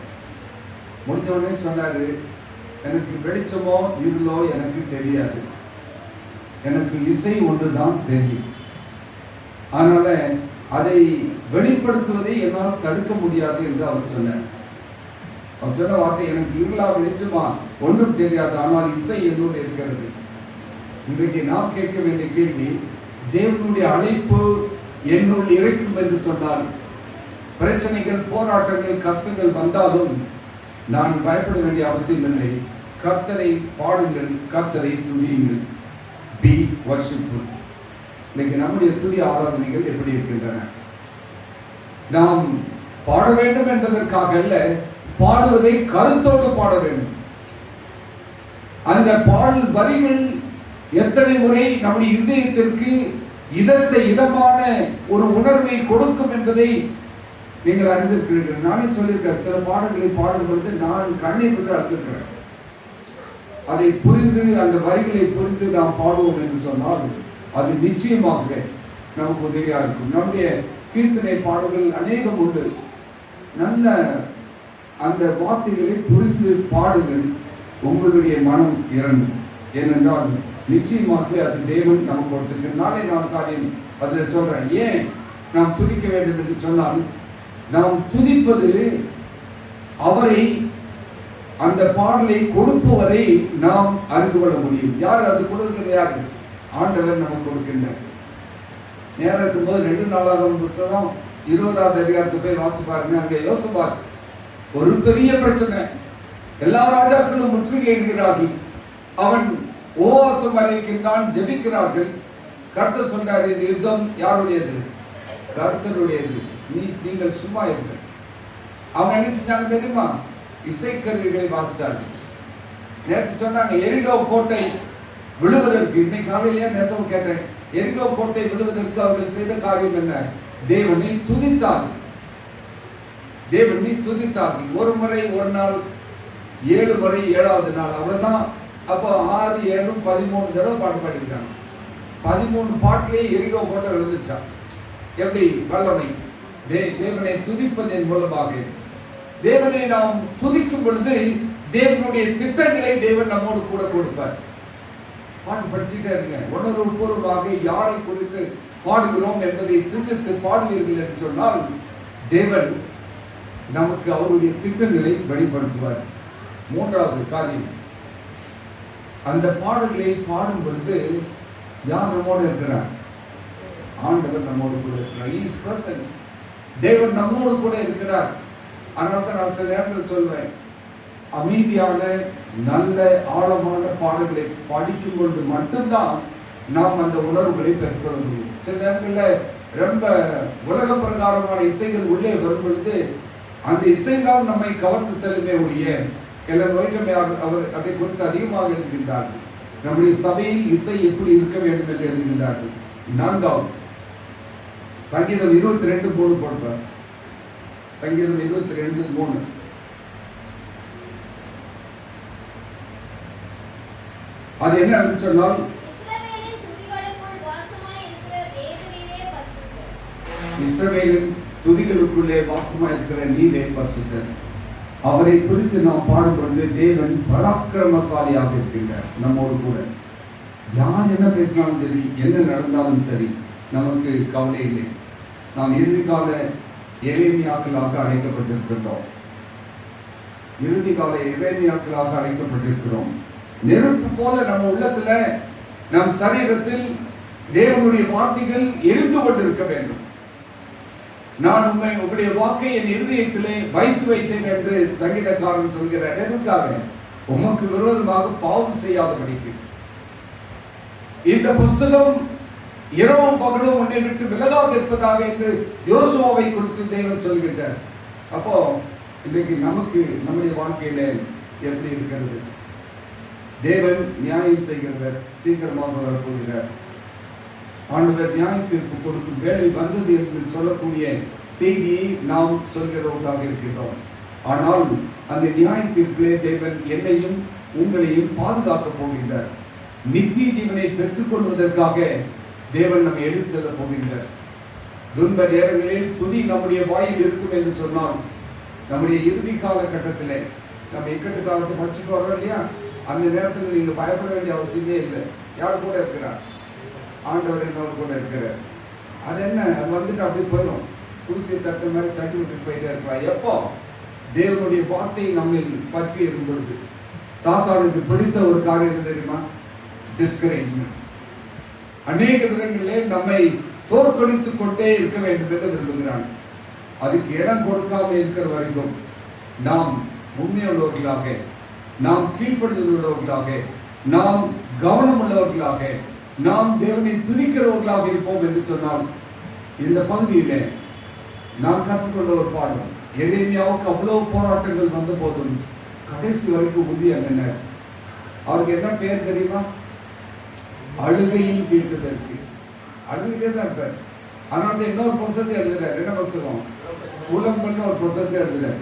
முடிஞ்சவொடனே சொன்னாரு, எனக்கு வெளிச்சமோ இருளோ எனக்கு தெரியாது, எனக்கு இசை ஒன்றுதான் தெரியும். அதனால அதை வெளிப்படுத்துவதை என்னால் தடுக்க முடியாது என்று அவர் சொன்னார். அவர் சொன்ன வார்த்தை, எனக்கு இருளா வெளிச்சமா ஒன்றும் தெரியாது, ஆனால் இசை என்னோடு இருக்கிறது. இன்றைக்கு நாம் கேட்க வேண்டிய கேள்வி, தேவனுடைய அழைப்பு என்னுள் இருக்கும் என்று சொன்னால், பிரச்சனைகள், போராட்டங்கள், கஷ்டங்கள் வந்தாலும் நான் பயப்பட வேண்டிய அவசியம் இல்லை. கர்த்தரை பாடுங்கள், கர்த்தரை துதியுங்கள். பி வர்ஷிப்ஃபுல். இன்னைக்கு நம்முடைய துதி ஆராதனைகள் எப்படி இருக்கின்றன? நாம் பாட வேண்டும் என்பதற்காக அல்ல, பாடுவதை கருத்தோடு பாட வேண்டும். அந்த பாடல் வரிகள் எத்தனை முறை நம்முடைய இதயத்திற்கு இதமான ஒரு உணர்வை கொடுக்கும் என்பதை நீங்கள் அறிந்திருக்கிறீர்கள். நானே சொல்லியிருக்கிறேன், சில பாடல்களை பாடும் பொழுது நான் கண்ணீர் விட்டு அழுத்திருக்கிறேன். அதை புரிந்து, அந்த வரிகளை புரிந்து நாம் பாடுவோம் என்று சொன்னால் அது நிச்சயமாக நமக்கு உதவியாக இருக்கும். நம்முடைய கீர்த்தனை பாடல்கள் அநேகம் உண்டு. நல்ல அந்த வார்த்தைகளை புரிந்து பாடுங்கள், உங்களுடைய மனம் இறங்கும். ஏனென்றால் நிச்சயமாக அது தேவன் நமக்கு கொடுத்திருக்க. நாளை நாள் காரியம் அதில் சொல்றேன். ஏன் நாம் துதிக்க வேண்டும் என்று சொன்னால், நாம் துதிப்பது அவரை, அந்த பாடலை கொடுப்பவரை நாம் அறிந்து கொள்ள முடியும். யார் அது கொடுக்கிறது? யாரு? ஆண்டவர் நமக்கு கொடுக்கின்றார். நேரம் இருக்கும்போது 2 நாளாகமம் புத்தகம் 20வது அதிகாரத்தை போய் வாசி பாருங்க. அங்கே யோசபாத் ஒரு பெரிய பிரச்சனை, எல்லா ராஜாக்களும் முற்றுகையிடுகிறார்கள். அவன் உபவாசம் அறிவிக்கின்றான், ஜெபிக்கிறார்கள். கர்த்தர் சொன்னார், இந்த யுத்தம் யாருடையது? கர்த்தருடையது. நீங்கள் சும்மா இருங்கள். அவங்க என்ன செஞ்சாங்க தெரியுமா? இசைக்கருவிகளை வாசித்தார்கள். நேற்று சொன்னாங்க, எரிகோ கோட்டை விழுவதற்கு, இன்னைக்கு காலையிலேயே நேற்று கேட்டேன், எரிகோ கோட்டை விழுவதற்கு அவர்கள் செய்த காரியம் என்ன? தேவனை துதித்தார்கள். தேவனை துதித்தார்கள். ஒரு முறை, ஒரு நாள், 7 முறை, 7வது நாள் அவர்தான். அப்போ 6, 7, 13 தடவை பாட்டு பாடிட்டாங்க. 13 பாட்டிலேயே எரிகோ கோட்டை விழுந்துச்சான். எப்படி வல்லமை? தேவனை துதிப்பதன் மூலமாக. தேவனை நாம் துதிக்கும் பொழுது தேவனுடைய திட்டங்களை தேவன் நம்மோடு கூட கொடுப்பார். பாட்டு படிச்சுட்டே இருங்க. உணர்வு பூர்வமாக யாரை குறித்து பாடுகிறோம் என்பதை சிந்தித்து பாடுவீர்கள் என்று சொன்னால் தேவன் நமக்கு அவருடைய திட்டங்களை வெளிப்படுத்துவார். 3வது காரியம், அந்த பாடல்களை பாடும் பொழுது யார் நம்மோடு இருக்கிறார்? ஆண்டவர் நம்மோடு கூட இருக்கிறார். He is present. தேவன் நம்மோடு கூட இருக்கிறார். அதனால தான் நான் சில நேரத்தில் சொல்வேன், அமைதியான நல்ல ஆழமான பாடல்களை படிக்கும் பொழுது மட்டும்தான் நாம் அந்த உணர்வுகளை பெற்றுக்கொள்ள முடியும். சில நேரங்களில் ரொம்ப உலக பிரகாரமான இசைகள் உள்ளே வரும் பொழுது அந்த இசைதான் நம்மை கவர்ந்து செல்லுமே ஒழிய, எல்லாரும் அவர் அதை குறித்து அதிகமாக எழுதுகின்றார்கள். நம்முடைய சபையில் இசை எப்படி இருக்க வேண்டும் என்று எழுதுகின்றார்கள். 4வது சங்கீதம் 22:3 போடுறார். சங்கீதம் 22:3. அது என்ன சொன்னால், இஸ்ரவேலின் துதிகளுக்குள்ளே வாசமா இருக்கிற நீரே பரிசுத்தர். அவரை குறித்து நாம் பாடும்பொழுது தேவன் பராக்கிரமசாலியாக இருக்கின்றார் நம்மோடு கூட. யார் என்ன பேசினாலும் சரி, என்ன நடந்தாலும் சரி, நமக்கு கவலை இல்லை. நாம் இறுதி கால எரேமியாக்களாக அழைக்கப்பட்டிருக்கின்றோம். இறுதி கால எரேமியாக்களாக அழைக்கப்பட்டிருக்கிறோம். நெருப்பு போல நம்ம உள்ளத்துல, நம் சரீரத்தில் தேவனுடைய வார்த்தைகள் எரிந்து கொண்டிருக்க வேண்டும். நான் உங்களுடைய வாக்கை என் இருதயத்திலே வைத்து வைத்தேன் என்று சங்கீதக்காரன் சொல்கிறார். எதற்காக? உமக்கு விரோதமாக பாவம் செய்யாதபடிக்கு. இந்த புஸ்தகம் இரவும் பகலும் உன்னை விட்டு விலகாக இருப்பதாக என்று யோசுவாவை குறித்து தேவன் சொல்கின்றார். அப்போ இன்றைக்கு நமக்கு நம்முடைய வாழ்க்கையில எப்படி இருக்கிறது? தேவன் நியாயம் செய்கிறவர், சீக்கிரமாக வரப்போகிறார். ஆண்டவர் நியாய தீர்ப்பு கொடுக்கும் வேலை வந்தது என்று சொல்லக்கூடிய செய்தியை நாம் சொல்கிறவர்களாக இருக்கின்றோம். ஆனால் அந்த நியாய தீர்ப்பிலே தேவன் என்னையும் உங்களையும் பாதுகாக்க போகின்றார். நித்திய ஜீவனை பெற்றுக் கொள்வதற்காக தேவன் நம்மை எடுத்து செல்ல போகின்றார். துன்ப நேரங்களில் துதி நம்முடைய வாயில் இருக்கும் என்று சொன்னால், நம்முடைய இறுதி காலகட்டத்தில் நம்ம இக்கட்டு காலத்தை படிச்சுட்டு வரோம் இல்லையா, அந்த நேரத்தில் நீங்க பயப்பட வேண்டிய அவசியமே இல்லை. யார் கூட இருக்கிறார்? ஆண்டவர் என்னோடு கூட இருக்கிறார். அது என்ன, அது வந்துட்டு அப்படி போயிடும். குடிசை தட்டு மாதிரி தட்டி விட்டு போயிட்டே இருக்கலாம். எப்போ? தேவனுடைய வார்த்தை நம்ம பற்றி இருக்கும் பொழுது. சாத்தானுக்கு பிடித்த ஒரு காரியம் தெரியுமா? டிஸ்கரேஜ்மெண்ட். அநேக விதங்களிலே நம்மை தோற்கடித்துக் கொண்டே இருக்க வேண்டும் என்று விரும்புகிறான். அதுக்கு இடம் கொடுக்காம இருக்கிற வரைக்கும் நாம் உண்மையுள்ளவர்களாக, நாம் கீழ்ப்படுதலுள்ளவர்களாக, நாம் கவனம் உள்ளவர்களாக, நாம் தேவனை துதிக்கிறவர்களாக இருப்போம் என்று சொன்னால், இந்த பகுதியிலே நாம் கற்றுக்கொண்ட ஒரு பாடம், எரேமியாவுக்கு அவ்வளவு போராட்டங்கள் வந்த போதும் கடைசி வரைக்கும் உறுதியாக நின்றார். அவருக்கு என்ன பேர் தெரியுமா? அழுகையின் தீர்க்கதரிசி. அழுகையிலே தான் இருப்பார். ஆனால் இன்னொரு புத்தகத்தை எழுதுறார். என்ன புத்தகம்? உலம்பன்னு ஒரு புத்தகத்தை எழுதுறார்.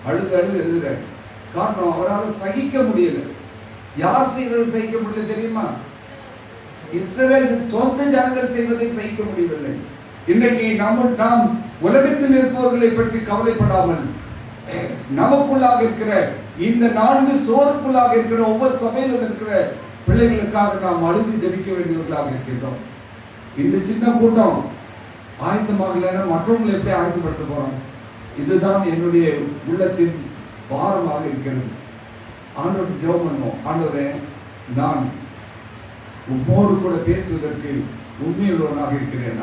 அழுது எழுதுறார். காரணம், அவரால் சகிக்க முடியல. யார் செய்வதை சகிக்க முடியல தெரியுமா? இஸ்ரவேல் சொந்த ஜனங்கள் செய்வதை சகிக்க முடியவில்லை. இன்றைக்கு நாம் உலகத்தில் இருப்பவர்களை பற்றி கவலைப்படாமல், நமக்குள்ளாக இருக்கிற இந்த 4 சோருக்குள்ளாக இருக்கிற ஒவ்வொரு சபையிலும் இருக்கிற பிள்ளைகளுக்காக நாம் அழுது ஜெபிக்க வேண்டியவர்களாக இருக்கின்றோம். இந்த சின்ன கூட்டம் ஆயத்தமாகலைன்னா மற்றவங்களை எப்படி ஆயத்தப்படுத்த போறோம்? இதுதான் என்னுடைய உள்ளத்தின் பாரமாக இருக்கிறது. ஆண்டவருக்கு ஜெபம் பண்ணுவோம். ஆண்டவரே, நான் உம்மோடு கூட பேசுவதற்கு உண்மையுள்ளவனாக இருக்கிறேன்.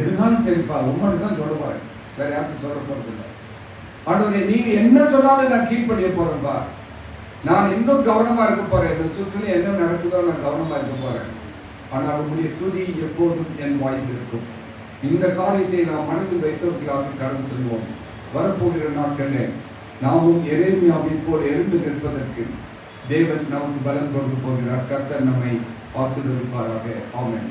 எதுனாலும் சரிப்பா, உம்மோடு தான் சொல்ல போறேன், வேற யாருக்கும் சொல்ல போறதில்லை. ஆண்டவரே, நீங்க என்ன சொன்னாலும் நான் கீழ்ப்படிய போறேன்பா. நான் இன்னும் கவனமா இருக்க போறேன். இந்த சுற்றுல என்ன நடக்குதோ நான் கவனமா இருக்க போறேன். ஆனால் உங்களுடைய துதி எப்போதும் என் வாயில் இருக்கும். இந்த காரியத்தை நாம் மனதில் வைத்தவர்களாக கடந்து செல்வோம். வரப்போகிற நாட்களில் நாமும் எரேமியாவை போல் எழுந்து நிற்பதற்கு தேவன் நமக்கு பலம் கொடுக்க போகிறார். கர்த்தர் நம்மை ஆசீர்வதிப்பாராக. ஆமென்.